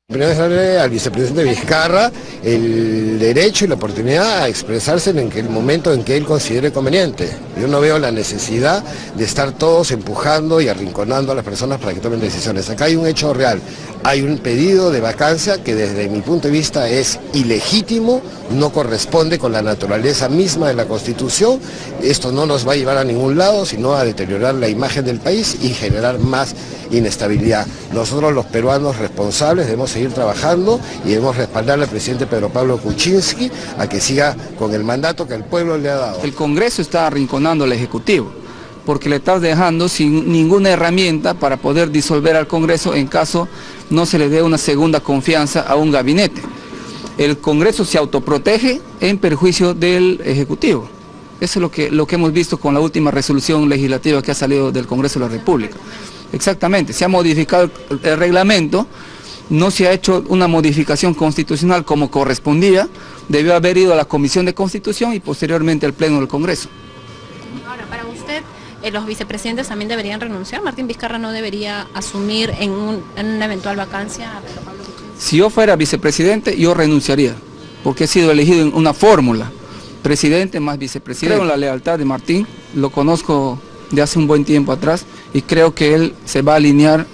Primero darle al vicepresidente Vizcarra el derecho y la oportunidad a expresarse en el momento en que él considere conveniente. Yo no veo la necesidad de estar todos empujando y arrinconando a las personas para que tomen decisiones. Acá hay un hecho real, hay un pedido de vacancia que desde mi punto de vista es ilegítimo, no corresponde con la naturaleza misma de la Constitución. Esto no nos va a llevar a ningún lado, sino a deteriorar la imagen del país y generar más inestabilidad. Nosotros los peruanos responsables debemos seguir trabajando y debemos respaldar al presidente Pedro Pablo Kuczynski a que siga con el mandato que el pueblo le ha dado. El Congreso está arrinconando al Ejecutivo porque le está dejando sin ninguna herramienta para poder disolver al Congreso en caso no se le dé una segunda confianza a un gabinete. El Congreso se autoprotege en perjuicio del Ejecutivo. Eso es lo que hemos visto con la última resolución legislativa que ha salido del Congreso de la República. Exactamente, se ha modificado el reglamento, no se ha hecho una modificación constitucional como correspondía, debió haber ido a la Comisión de Constitución y posteriormente al Pleno del Congreso. Ahora, para usted, los vicepresidentes también deberían renunciar. Martín Vizcarra no debería asumir en una eventual vacancia a Pedro Pablo Kuczynski. Si yo fuera vicepresidente, yo renunciaría, porque he sido elegido en una fórmula, presidente más vicepresidente. Creo en la lealtad de Martín, lo conozco de hace un buen tiempo atrás y creo que él se va a alinear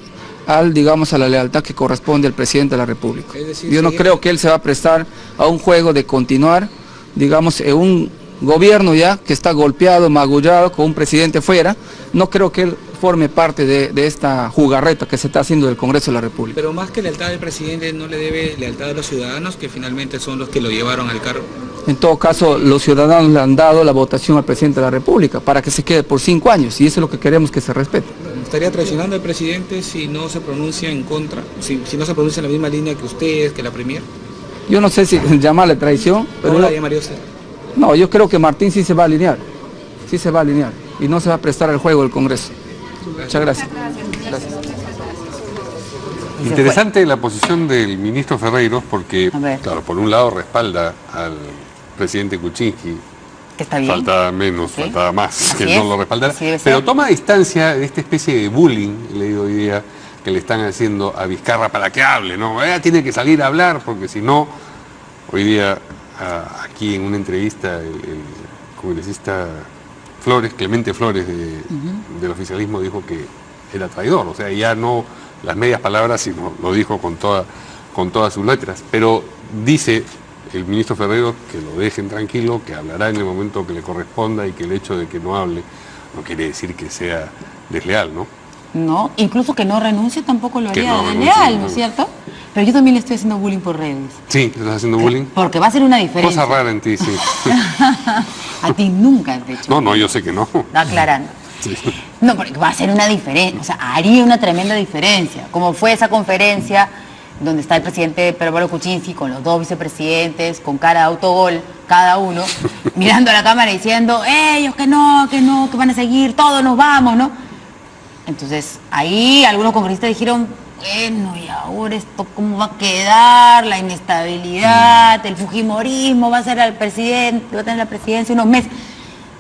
a la lealtad que corresponde al presidente de la República. Yo no creo que él se va a prestar a un juego de continuar, digamos, en un gobierno ya que está golpeado, magullado, con un presidente fuera. No creo que él forme parte de esta jugarreta que se está haciendo del Congreso de la República. Pero más que lealtad del presidente, ¿no le debe lealtad a los ciudadanos que finalmente son los que lo llevaron al cargo? En todo caso, los ciudadanos le han dado la votación al presidente de la República para que se quede por 5 años y eso es lo que queremos que se respete. ¿Estaría traicionando al presidente si no se pronuncia en contra, si no se pronuncia en la misma línea que ustedes, que la Premier? Yo no sé si llamarle traición, pero... ¿Cómo la llamaría usted? No, yo creo que Martín sí se va a alinear, y no se va a prestar al juego del Congreso. Muchas gracias. Gracias. Interesante la posición del ministro Ferreiros porque, claro, por un lado respalda al presidente Kuczynski, que está bien. faltaba menos, ¿sí? Faltaba más, Así que es. no lo respaldara, Pero pero toma distancia de esta especie de bullying, he leído hoy día, que le están haciendo a Vizcarra para que hable, ¿no? Tiene que salir a hablar porque si no, hoy día aquí en una entrevista el congresista Flores, Clemente Flores del oficialismo dijo que era traidor, o sea, ya no las medias palabras, sino lo dijo con todas sus letras, pero dice el ministro Ferreiros que lo dejen tranquilo, que hablará en el momento que le corresponda y que el hecho de que no hable no quiere decir que sea desleal, ¿no? No, incluso que no renuncie tampoco lo haría no desleal, ¿no es cierto? Pero yo también le estoy haciendo bullying por redes. Sí, ¿te estás haciendo bullying? Porque va a ser una diferencia. Cosa rara en ti, sí. A ti nunca te he hecho. No, yo sé que no. Está aclarando. Sí. No, porque va a ser una diferencia, o sea, haría una tremenda diferencia. Como fue esa conferencia donde está el presidente Pablo Kuczynski con los 2 vicepresidentes, con cara de autogol, cada uno, mirando a la cámara y diciendo, ellos que no, que van a seguir, todos nos vamos, ¿no? Entonces, ahí algunos congresistas dijeron, bueno, y ahora esto cómo va a quedar, la inestabilidad, el fujimorismo va a ser al presidente, va a tener la presidencia unos meses.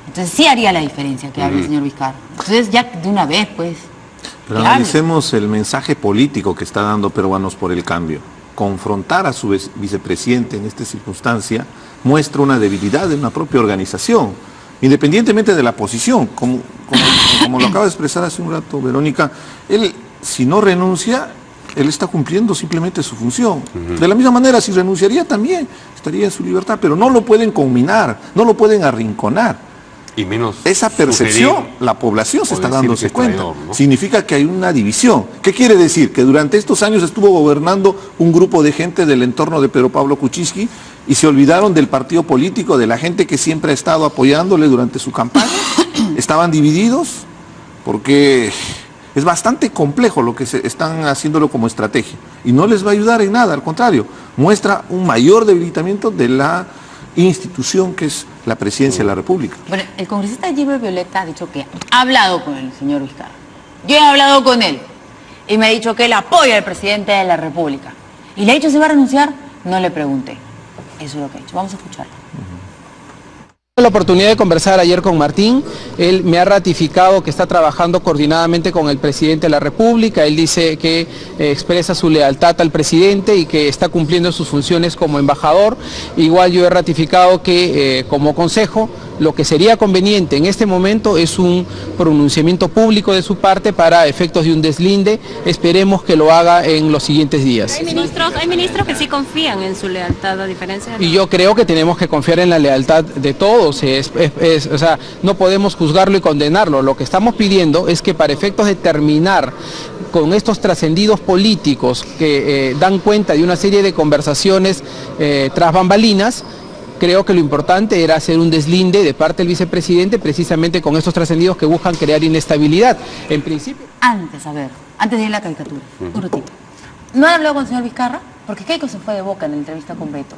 Entonces sí haría la diferencia que hable el señor Vizcarra. Entonces ya de una vez, pues. Pero analicemos el mensaje político que está dando Peruanos por el Cambio. Confrontar a su vicepresidente en esta circunstancia muestra una debilidad de una propia organización, independientemente de la posición. Como lo acaba de expresar hace un rato Verónica, él, si no renuncia, él está cumpliendo simplemente su función. De la misma manera, si renunciaría también, estaría en su libertad, pero no lo pueden conminar, no lo pueden arrinconar. Y menos esa percepción, la población se está dándose cuenta. Traidor, ¿no? Significa que hay una división. ¿Qué quiere decir? Que durante estos años estuvo gobernando un grupo de gente del entorno de Pedro Pablo Kuczynski y se olvidaron del partido político, de la gente que siempre ha estado apoyándole durante su campaña. Estaban divididos porque es bastante complejo lo que se están haciéndolo como estrategia. Y no les va a ayudar en nada, al contrario, muestra un mayor debilitamiento de la institución que es la presidencia de la República. Bueno, el congresista Gilbert Violeta ha dicho que ha hablado con el señor Vizcarra. Yo he hablado con él y me ha dicho que él apoya al presidente de la República. ¿Y le ha dicho si va a renunciar? No le pregunté. Eso es lo que ha dicho. Vamos a escucharlo. Tuve la oportunidad de conversar ayer con Martín. Él me ha ratificado que está trabajando coordinadamente con el presidente de la República. Él dice que expresa su lealtad al presidente y que está cumpliendo sus funciones como embajador. Igual yo he ratificado que como consejo lo que sería conveniente en este momento es un pronunciamiento público de su parte para efectos de un deslinde. Esperemos que lo haga en los siguientes días. Hay ministros que sí confían en su lealtad, a diferencia de... Y yo creo que tenemos que confiar en la lealtad de todos. O sea, no podemos juzgarlo y condenarlo. Lo que estamos pidiendo es que para efectos de terminar con estos trascendidos políticos que dan cuenta de una serie de conversaciones tras bambalinas, creo que lo importante era hacer un deslinde de parte del vicepresidente precisamente con estos trascendidos que buscan crear inestabilidad. En principio... Antes de ir a la caricatura, un ratito. ¿No han hablado con el señor Vizcarra? Porque Keiko se fue de boca en la entrevista con Beto.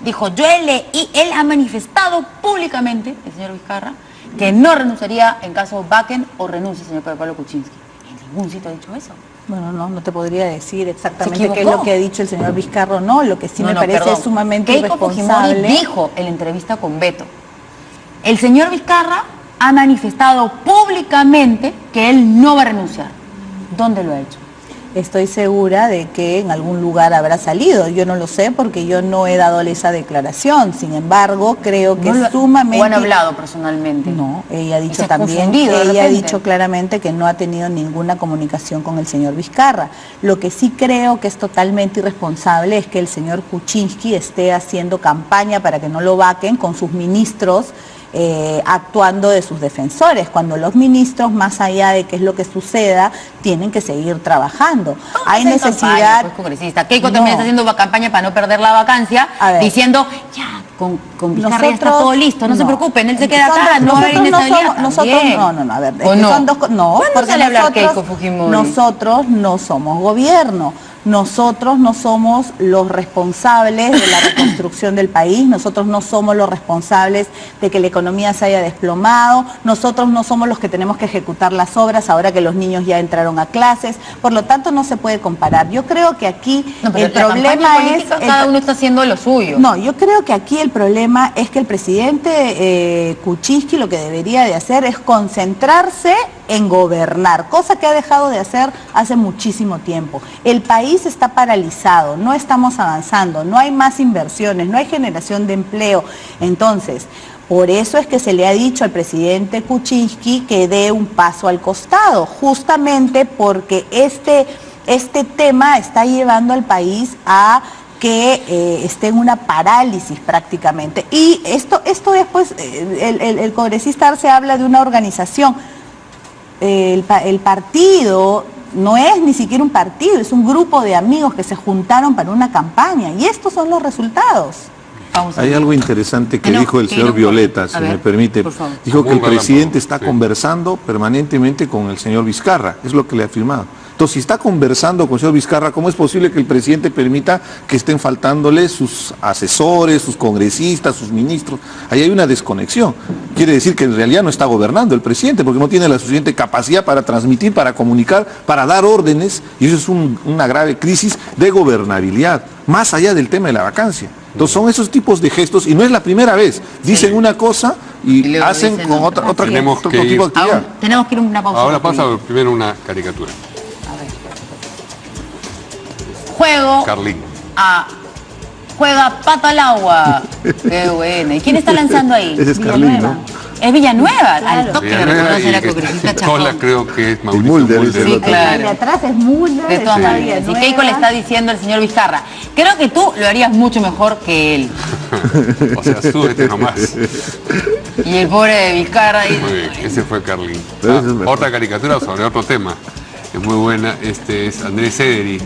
Dijo, él ha manifestado públicamente, el señor Vizcarra, que no renunciaría en caso Bakken o renuncie el señor Pablo Kuczynski. En ningún sitio ha dicho eso. Bueno, no te podría decir exactamente qué es lo que ha dicho el señor Vizcarra, no. Lo que sí me parece sumamente irresponsable. Keiko dijo en la entrevista con Beto, el señor Vizcarra ha manifestado públicamente que él no va a renunciar. ¿Dónde lo ha hecho? Estoy segura de que en algún lugar habrá salido. Yo no lo sé porque yo no he dado esa declaración. Sin embargo, creo que es sumamente... ¿O han hablado personalmente? No, ella ha dicho también, ella ha dicho claramente que no ha tenido ninguna comunicación con el señor Vizcarra. Lo que sí creo que es totalmente irresponsable es que el señor Kuczynski esté haciendo campaña para que no lo vaquen con sus ministros actuando de sus defensores, cuando los ministros, más allá de qué es lo que suceda, tienen que seguir trabajando. Hay necesidad... Campaña, pues, congresista. Keiko también está haciendo campaña para no perder la vacancia, diciendo, ya, con Vizcarra ya está todo listo, no se preocupen, él se queda acá, no va a haber inestabilidad. A ver, son dos cosas. No, porque sale a hablar Keiko Fujimori? Nosotros no somos gobierno. Nosotros no somos los responsables de la reconstrucción del país, nosotros no somos los responsables de que la economía se haya desplomado, nosotros no somos los que tenemos que ejecutar las obras ahora que los niños ya entraron a clases, por lo tanto no se puede comparar. Yo creo que aquí el problema es... Cada uno está haciendo lo suyo. No, yo creo que aquí el problema es que el presidente Kuczynski lo que debería de hacer es concentrarse en gobernar, cosa que ha dejado de hacer hace muchísimo tiempo. El país está paralizado, no estamos avanzando, no hay más inversiones, no hay generación de empleo. Entonces, por eso es que se le ha dicho al presidente Kuczynski que dé un paso al costado, justamente porque este tema está llevando al país a que esté en una parálisis prácticamente. Y esto después, el congresista Arce habla de una organización. El partido no es ni siquiera un partido, es un grupo de amigos que se juntaron para una campaña y estos son los resultados. Hay algo interesante que dijo el señor Violeta, si me permite. Dijo que el presidente está conversando permanentemente con el señor Vizcarra, es lo que le ha afirmado. Entonces, si está conversando con el señor Vizcarra, ¿cómo es posible que el presidente permita que estén faltándole sus asesores, sus congresistas, sus ministros? Ahí hay una desconexión. Quiere decir que en realidad no está gobernando el presidente, porque no tiene la suficiente capacidad para transmitir, para comunicar, para dar órdenes, y eso es una grave crisis de gobernabilidad, más allá del tema de la vacancia. Entonces son esos tipos de gestos, y no es la primera vez. Dicen una cosa y hacen con otro tipo de actividad. Tenemos que ir a una pausa. Ahora pasa primero una caricatura. Juego Carlín. Juega pato al agua. Qué buena. ¿Y quién está lanzando ahí? Ese es Carlín, ¿no? Es Villanueva. Claro. Al toque me reconoce la congresista Chacón. Creo que es Mauricio Mulder. Sí, claro. De atrás es Mulder. De todas maneras. Y Keiko le está diciendo al señor Vizcarra, creo que tú lo harías mucho mejor que él. O sea, súbete nomás. Y el pobre de Vizcarra... Muy bien, ese fue Carlín. Otra caricatura sobre otro tema. Es muy buena. Este es Andrés Ederi.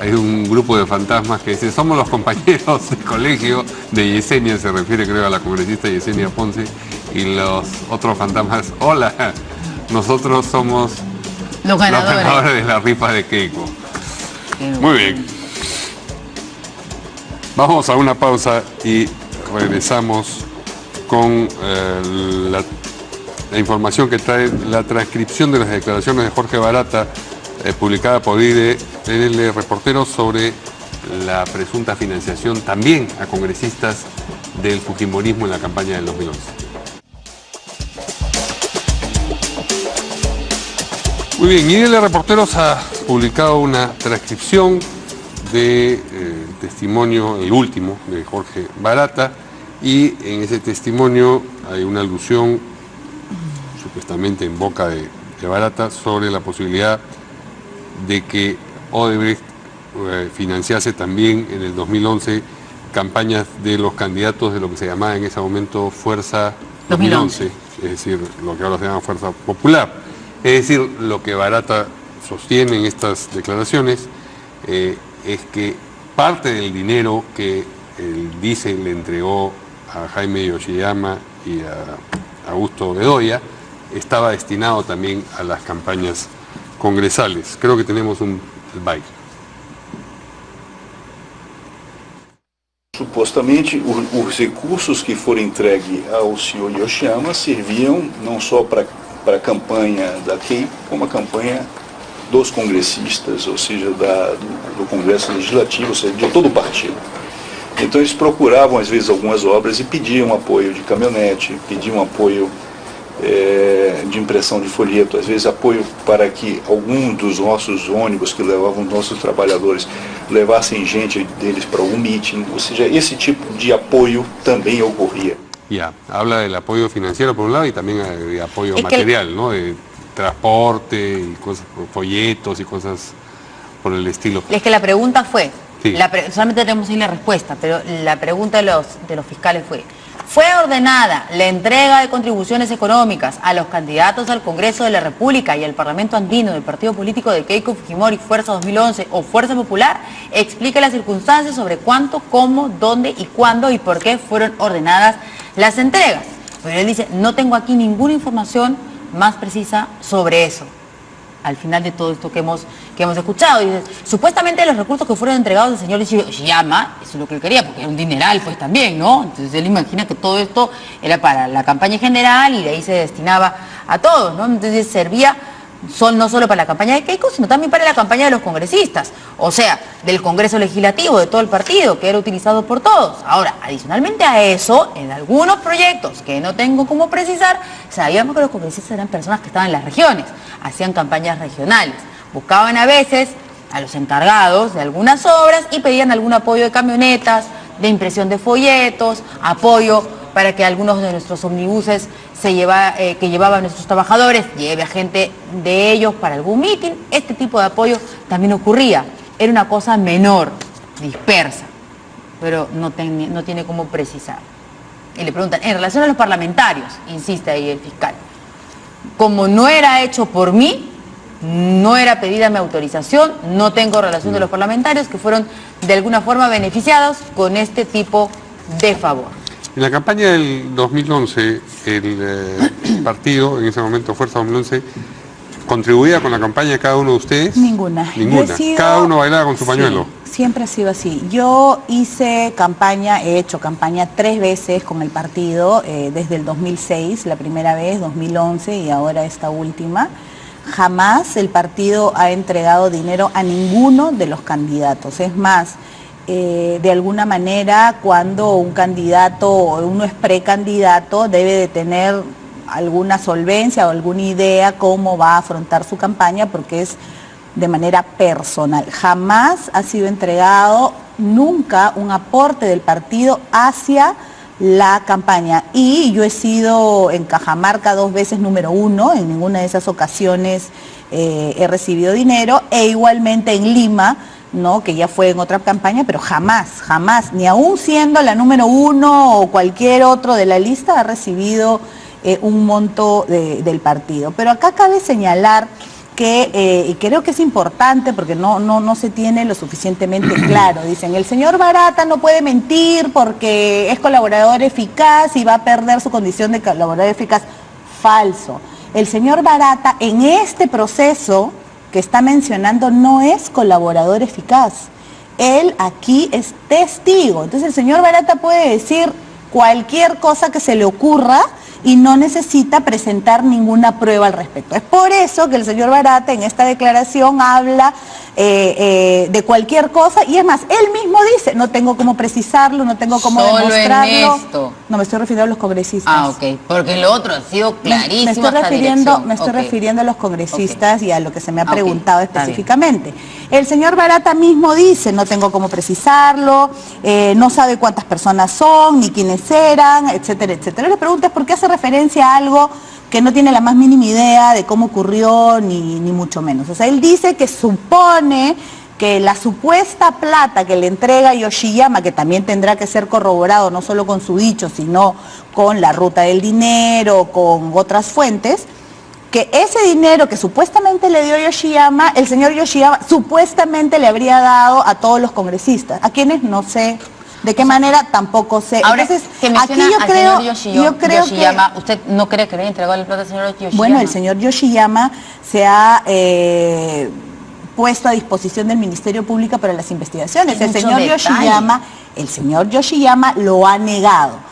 Hay un grupo de fantasmas que dice, somos los compañeros de colegio de Yesenia, se refiere creo a la congresista Yesenia Ponce, y los otros fantasmas, hola, nosotros somos los ganadores de la rifa de Keiko. Muy bien. Vamos a una pausa y regresamos con la información que trae la transcripción de las declaraciones de Jorge Barata, publicada por IDL Reporteros sobre la presunta financiación también a congresistas del fujimorismo en la campaña del 2011. Muy bien, IDL Reporteros ha publicado una transcripción de testimonio, el último, de Jorge Barata, y en ese testimonio hay una alusión, supuestamente en boca de Barata, sobre la posibilidad de que Odebrecht financiase también en el 2011 campañas de los candidatos de lo que se llamaba en ese momento Fuerza 2011, es decir, lo que ahora se llama Fuerza Popular. Es decir, lo que Barata sostiene en estas declaraciones es que parte del dinero que él dice le entregó a Jaime Yoshiyama y a Augusto Bedoya estaba destinado también a las campañas congresales. Creo que tenemos el baile. Supostamente, os recursos que foram entregues ao senhor Yoshiyama serviam não só para a campanha da Keiko, como a campanha dos congressistas, ou seja, do Congresso Legislativo, ou seja, de todo o partido. Então eles procuravam, às vezes, algumas obras e pediam apoio de caminhonete, pediam apoio de impressão de folheto, às vezes apoio para que algum dos nossos ônibus que levavam nossos trabalhadores levassem gente deles para algum meeting, ou seja, esse tipo de apoio também ocorria. Ya, habla del apoyo financiero por un lado y también de apoyo material, ¿no? De transporte y cosas, folletos y cosas por el estilo. Es que la pregunta fue, sí. Solamente tenemos ahí la respuesta, pero la pregunta de los fiscales fue, Fue ordenada la entrega de contribuciones económicas a los candidatos al Congreso de la República y al Parlamento Andino del partido político de Keiko Fujimori, Fuerza 2011 o Fuerza Popular, explica las circunstancias sobre cuánto, cómo, dónde y cuándo y por qué fueron ordenadas las entregas. Pero él dice, no tengo aquí ninguna información más precisa sobre eso. Al final de todo esto que hemos escuchado, dice, supuestamente los recursos que fueron entregados al señor Yoshiyama, eso es lo que él quería, porque era un dineral pues también, ¿no? Entonces él imagina que todo esto era para la campaña general y de ahí se destinaba a todos, ¿no? Entonces servía no solo para la campaña de Keiko, sino también para la campaña de los congresistas, o sea, del Congreso Legislativo, de todo el partido, que era utilizado por todos. Ahora, adicionalmente a eso, en algunos proyectos que no tengo cómo precisar, sabíamos que los congresistas eran personas que estaban en las regiones, hacían campañas regionales, buscaban a veces a los encargados de algunas obras y pedían algún apoyo de camionetas, de impresión de folletos, apoyo para que algunos de nuestros omnibuses que llevaban a nuestros trabajadores lleve a gente de ellos para algún mitin. Este tipo de apoyo también ocurría. Era una cosa menor, dispersa, pero no tiene cómo precisar. Y le preguntan, en relación a los parlamentarios, insiste ahí el fiscal, como no era hecho por mí, no era pedida mi autorización, no tengo relación de los parlamentarios que fueron de alguna forma beneficiados con este tipo de favor. En la campaña del 2011, el partido, en ese momento Fuerza 2011, ¿contribuía con la campaña de cada uno de ustedes? Ninguna. Ninguna. Cada uno bailaba con su pañuelo. Siempre ha sido así. Yo he hecho campaña 3 veces con el partido, desde el 2006, la primera vez, 2011 y ahora esta última. Jamás el partido ha entregado dinero a ninguno de los candidatos. Es más, de alguna manera, cuando un candidato o uno es precandidato, debe de tener alguna solvencia o alguna idea cómo va a afrontar su campaña, porque es de manera personal. Jamás ha sido entregado nunca un aporte del partido hacia la campaña. Y yo he sido en Cajamarca 2 veces número 1, en ninguna de esas ocasiones he recibido dinero, e igualmente en Lima, ¿no?, que ya fue en otra campaña, pero jamás, ni aún siendo la número 1 o cualquier otro de la lista, ha recibido un monto del partido. Pero acá cabe señalar que, y creo que es importante porque no se tiene lo suficientemente claro. Dicen, el señor Barata no puede mentir porque es colaborador eficaz y va a perder su condición de colaborador eficaz. Falso. El señor Barata en este proceso que está mencionando no es colaborador eficaz. Él aquí es testigo. Entonces el señor Barata puede decir cualquier cosa que se le ocurra y no necesita presentar ninguna prueba al respecto. Es por eso que el señor Barata en esta declaración habla de cualquier cosa, y es más, él mismo dice, no tengo cómo precisarlo, no tengo cómo demostrarlo. No, me estoy refiriendo a los congresistas. Ah, ok, porque lo otro ha sido clarísimo. Me estoy refiriendo a los congresistas y a lo que se me ha preguntado específicamente. El señor Barata mismo dice, no tengo cómo precisarlo, no sabe cuántas personas son, ni quiénes eran, etcétera, etcétera. Le preguntas por qué hace referencia a algo que no tiene la más mínima idea de cómo ocurrió, ni mucho menos. O sea, él dice que supone que la supuesta plata que le entrega Yoshiyama, que también tendrá que ser corroborado no solo con su dicho, sino con la ruta del dinero, con otras fuentes, que ese dinero que supuestamente le dio Yoshiyama, el señor Yoshiyama supuestamente le habría dado a todos los congresistas, a quienes no sé de qué manera, tampoco sé. Ahora, entonces, que aquí yo creo Yoshiyama, ¿usted no cree que le haya entregado el plata al señor Yoshiyama? Bueno, el señor Yoshiyama se ha puesto a disposición del Ministerio Público para las investigaciones. El señor Yoshiyama lo ha negado.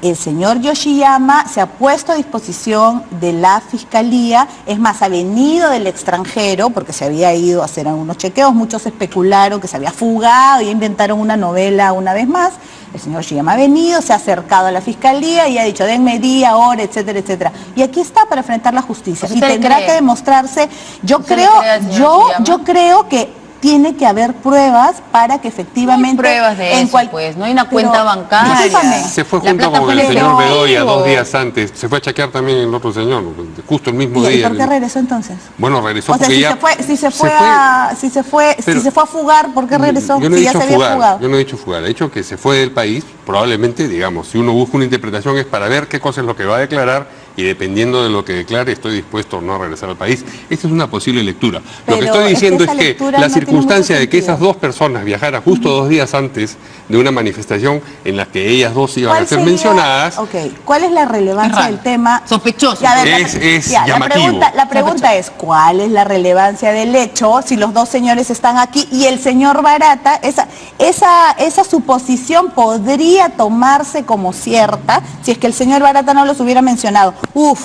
El señor Yoshiyama se ha puesto a disposición de la Fiscalía, es más, ha venido del extranjero porque se había ido a hacer algunos chequeos, muchos especularon que se había fugado y inventaron una novela una vez más. El señor Yoshiyama ha venido, se ha acercado a la Fiscalía y ha dicho, denme día, hora, etcétera, etcétera. Y aquí está para enfrentar la justicia y tendrá que demostrarse. Yo creo que tiene que haber pruebas para que efectivamente... No hay pruebas de eso, pues, no hay una cuenta bancaria. Se fue junto con el señor Bedoya 2 días antes, se fue a chequear también el otro señor, justo el mismo día. ¿Y por qué regresó entonces? Bueno, regresó o sea, porque si ya... si se fue a fugar, ¿por qué regresó? Yo no he si ya dicho se había fugado. yo no he dicho fugar, he dicho que se fue del país, probablemente, digamos, si uno busca una interpretación es para ver qué cosa es lo que va a declarar y dependiendo de lo que declare estoy dispuesto o no a regresar al país. Esta es una posible lectura. Pero lo que estoy diciendo es que la no circunstancia de que esas dos personas viajaran justo 2 días antes de una manifestación en la que ellas dos iban a ser mencionadas... ¿Cuál es la relevancia del tema? Sospechoso. Es llamativo. La pregunta es, ¿cuál es la relevancia del hecho si los dos señores están aquí y el señor Barata, esa suposición podría tomarse como cierta si es que el señor Barata no los hubiera mencionado?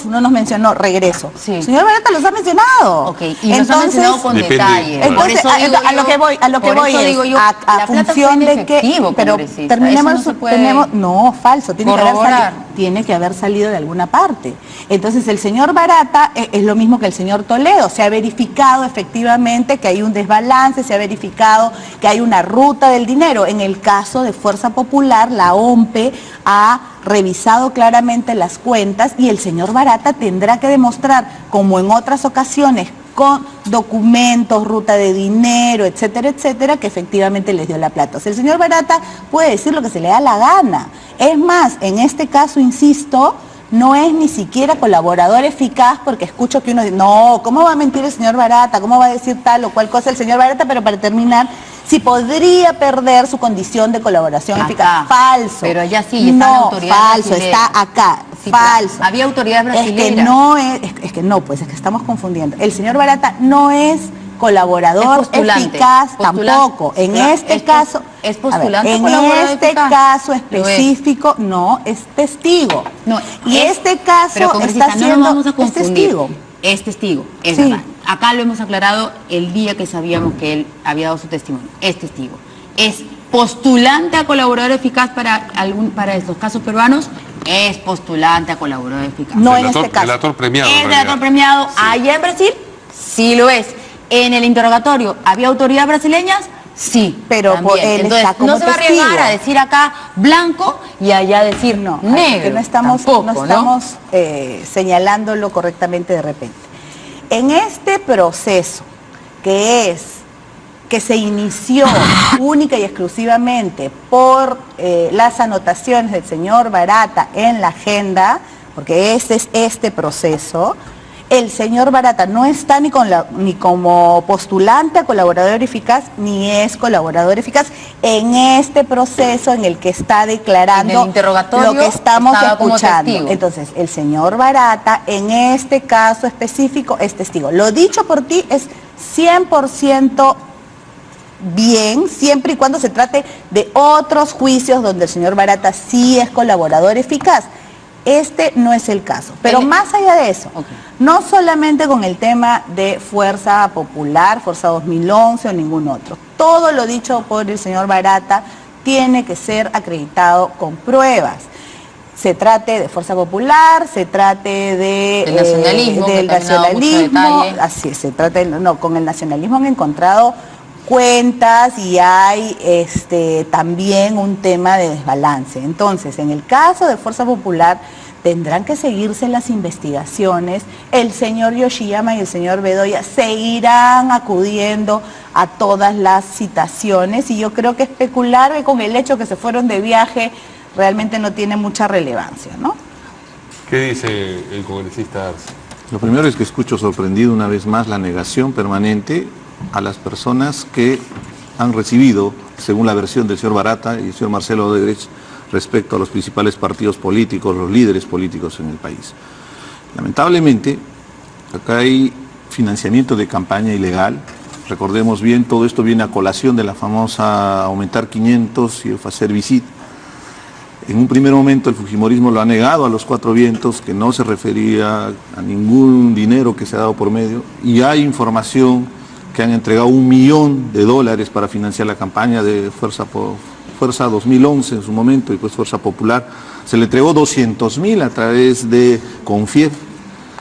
No nos mencionó, regreso. Sí. El señor Barata los ha mencionado. Y los ha mencionado con detalle. Entonces, a lo que voy es, a función de que... Pero terminemos, no, falso, tiene que haber salido de alguna parte. Entonces el señor Barata es lo mismo que el señor Toledo, se ha verificado efectivamente que hay un desbalance, se ha verificado que hay una ruta del dinero. En el caso de Fuerza Popular, la OMPE ha revisado claramente las cuentas y el señor Barata tendrá que demostrar, como en otras ocasiones, con documentos, ruta de dinero, etcétera, etcétera, que efectivamente les dio la plata. O sea, el señor Barata puede decir lo que se le da la gana. Es más, en este caso, insisto, no es ni siquiera colaborador eficaz porque escucho que uno dice, no, ¿cómo va a mentir el señor Barata? ¿Cómo va a decir tal o cual cosa el señor Barata? Pero para terminar, si podría perder su condición de colaboración eficaz. Falso. Pero allá sí, está la autoridad falso, brasileña. está acá. Sí, falso. Había autoridad brasileña. Es que estamos confundiendo. El señor Barata no es colaborador eficaz tampoco. En este caso, es postulante. En este caso específico, no, es testigo. No, y este caso está siendo no nos vamos a confundir. testigo. Es testigo, es verdad. Acá lo hemos aclarado el día que sabíamos que él había dado su testimonio. Es testigo. Es postulante a colaborador eficaz para estos casos peruanos. Es postulante a colaborador eficaz. No en este caso. Delator premiado. Es delator premiado. Allá en Brasil, sí lo es. En el interrogatorio, ¿había autoridades brasileñas? Sí, pero entonces no se va a arriesgar a decir acá blanco y allá decir negro. Que no estamos señalándolo correctamente de repente. En este proceso que se inició única y exclusivamente por las anotaciones del señor Barata en la agenda, porque este es este proceso, el señor Barata no está ni como postulante a colaborador eficaz, ni es colaborador eficaz en este proceso en el que está declarando lo que estamos escuchando. Entonces, el señor Barata en este caso específico es testigo. Lo dicho por ti es 100% bien, siempre y cuando se trate de otros juicios donde el señor Barata sí es colaborador eficaz. Este no es el caso. Pero más allá de eso, no solamente con el tema de Fuerza Popular, Fuerza 2011 o ningún otro. Todo lo dicho por el señor Barata tiene que ser acreditado con pruebas. Se trate de Fuerza Popular, se trate del nacionalismo, así es, se trate, con el nacionalismo han encontrado cuentas y hay también un tema de desbalance. Entonces, en el caso de Fuerza Popular, tendrán que seguirse las investigaciones. El señor Yoshiyama y el señor Bedoya seguirán acudiendo a todas las citaciones y yo creo que especular con el hecho que se fueron de viaje realmente no tiene mucha relevancia, ¿no? ¿Qué dice el congresista Arce? Lo primero es que escucho sorprendido una vez más la negación permanente a las personas que han recibido, según la versión del señor Barata y el señor Marcelo Odebrecht, respecto a los principales partidos políticos, los líderes políticos en el país. Lamentablemente, acá hay financiamiento de campaña ilegal. Recordemos bien, todo esto viene a colación de la famosa aumentar 500 y el hacer visit. En un primer momento el fujimorismo lo ha negado a los cuatro vientos, que no se refería a ningún dinero que se ha dado por medio, y hay información que han entregado $1 millón para financiar la campaña de Fuerza 2011 en su momento y pues Fuerza Popular. Se le entregó 200.000 a través de Confiep,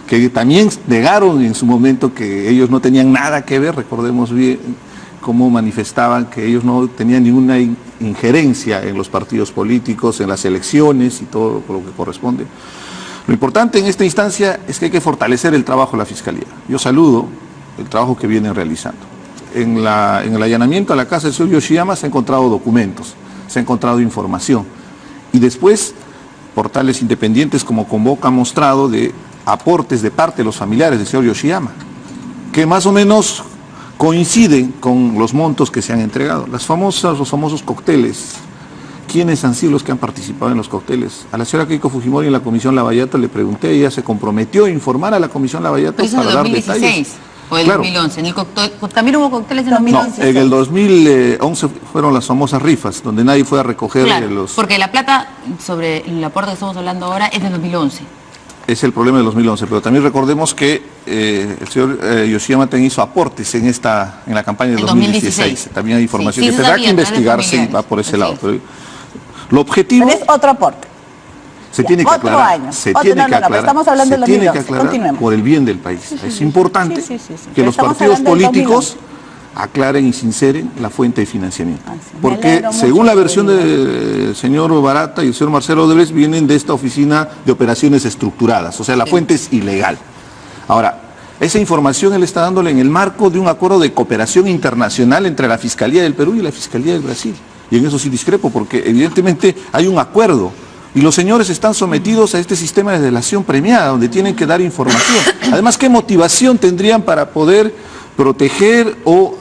que también negaron en su momento que ellos no tenían nada que ver, recordemos bien, cómo manifestaban que ellos no tenían ninguna injerencia en los partidos políticos, en las elecciones y todo lo que corresponde. Lo importante en esta instancia es que hay que fortalecer el trabajo de la Fiscalía. Yo saludo el trabajo que vienen realizando. En el allanamiento a la casa del señor Yoshiyama se han encontrado documentos, se ha encontrado información. Y después, portales independientes como Convoca han mostrado de aportes de parte de los familiares del señor Yoshiyama, que más o menos coinciden con los montos que se han entregado. Los famosos cócteles. ¿Quiénes han sido los que han participado en los cócteles? A la señora Keiko Fujimori en la Comisión Lavallato le pregunté, ella se comprometió a informar a la Comisión Lavallato para dar detalles. ¿O el 2011? ¿En el también hubo cócteles en 2011? No, en el 2011 fueron las famosas rifas, donde nadie fue a recoger los... Porque la plata sobre el aporte que estamos hablando ahora es del 2011. Es el problema del 2011, pero también recordemos que el señor Yoshiyama también hizo aportes en la campaña del 2016. También hay información que tendrá que investigarse y va por ese lado. Pero lo objetivo... Pero es otro aporte. Se tiene que aclarar, estamos hablando de los aclarar por el bien del país. Es importante que los partidos políticos aclaren y sinceren la fuente de financiamiento. Porque según la versión del señor Barata y el señor Marcelo Odebrecht vienen de esta oficina de operaciones estructuradas, o sea, la fuente es ilegal. Ahora, esa información él está dándole en el marco de un acuerdo de cooperación internacional entre la Fiscalía del Perú y la Fiscalía del Brasil. Y en eso sí discrepo, porque evidentemente hay un acuerdo. Y los señores están sometidos a este sistema de delación premiada, donde tienen que dar información. Además, ¿qué motivación tendrían para poder proteger o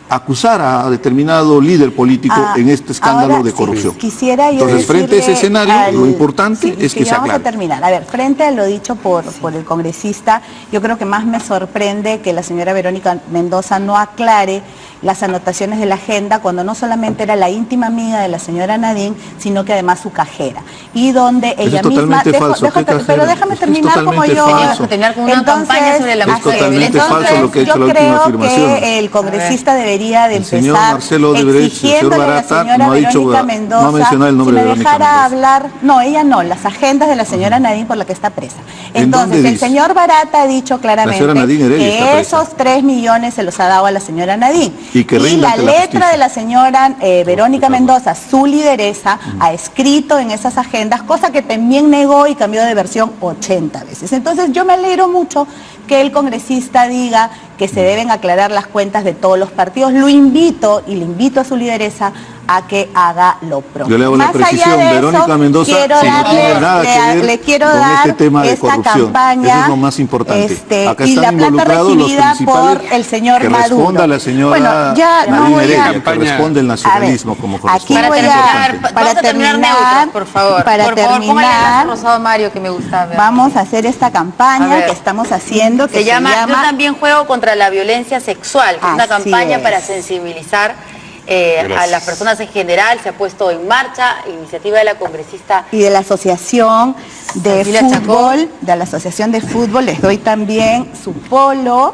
acusar a determinado líder político en este escándalo de corrupción? Quisiera yo Entonces, frente a ese escenario, lo importante es que se aclare. Vamos a terminar. A ver, frente a lo dicho por el congresista, yo creo que más me sorprende que la señora Verónica Mendoza no aclare las anotaciones de la agenda cuando no solamente era la íntima amiga de la señora Nadine, sino que además su cajera. Y donde ella misma... Pero déjame terminar como yo... terminar con una campaña sobre la mujer. Es totalmente falso lo que ha hecho la última afirmación. Yo creo que el congresista debería de empezar señor Marcelo Odebrecht, exigiéndole a la señora Verónica Mendoza, no ha mencionado el nombre si me de Verónica dejara Mendoza. hablar... No, ella no, las agendas de la señora Nadine por la que está presa. Entonces, el señor Barata ha dicho claramente que esos 3 millones se los ha dado a la señora Nadine. Y la letra de la señora Verónica Mendoza, su lideresa, ha escrito en esas agendas, cosa que también negó y cambió de versión 80 veces. Entonces yo me alegro mucho que el congresista diga que se deben aclarar las cuentas de todos los partidos. Lo invito y le invito a su lideresa a que haga lo propio. Yo le hago la precisión, Verónica Mendoza le quiero dar este tema de esta corrupción. campaña, eso es lo más importante. Acá y están la plata involucrados los recibida principales, por el señor que Maduro. Responda la señora bueno, ya no voy Heredia, que responde el nacionalismo como corresponde. Aquí voy para terminar, por favor. Para terminar, Rosado Mario, que me gusta ver. Vamos a hacer esta campaña que estamos haciendo, que se llama Yo también juego contra la violencia sexual, que es una campaña para sensibilizar a las personas en general. Se ha puesto en marcha, iniciativa de la congresista y de la Asociación de Fútbol, les doy también su polo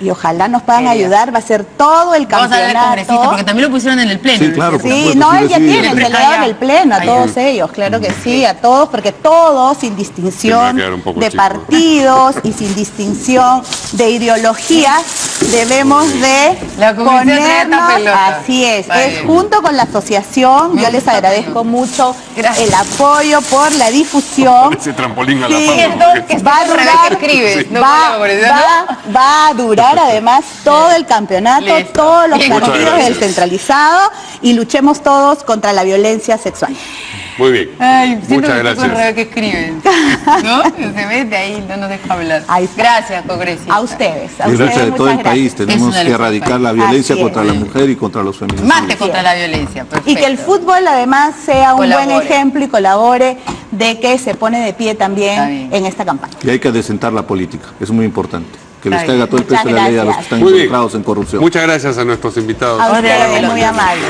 y ojalá nos puedan ayudar, va a ser todo el campeonato. Vamos a ver al congresista, porque también lo pusieron en el pleno. Sí, claro. Sí, no, él ya tiene, se le da en el pleno a todos ellos, claro que sí, a todos, porque todos, sin distinción de partidos y sin distinción de ideologías, debemos de ponernos, así es junto con la asociación, yo les agradezco mucho el apoyo por la difusión. Ese trampolín a la va a durar además todo el campeonato, todos los partidos del centralizado y luchemos todos contra la violencia sexual. Muy bien. Muchas gracias. Que escriben, ¿no? Se mete ahí, no nos deja hablar. Gracias, congresista. A ustedes. Y gracias de todo el país. Tenemos que erradicar la violencia contra la mujer y contra los feminicidios. Más que contra la violencia. Perfecto. Y que el fútbol además sea un buen ejemplo y colabore de que se pone de pie también en esta campaña. Y hay que adecentar la política, es muy importante. Que les caiga todo el peso de la ley a los que están involucrados en corrupción. Muchas gracias a nuestros invitados. A ustedes, muy amables.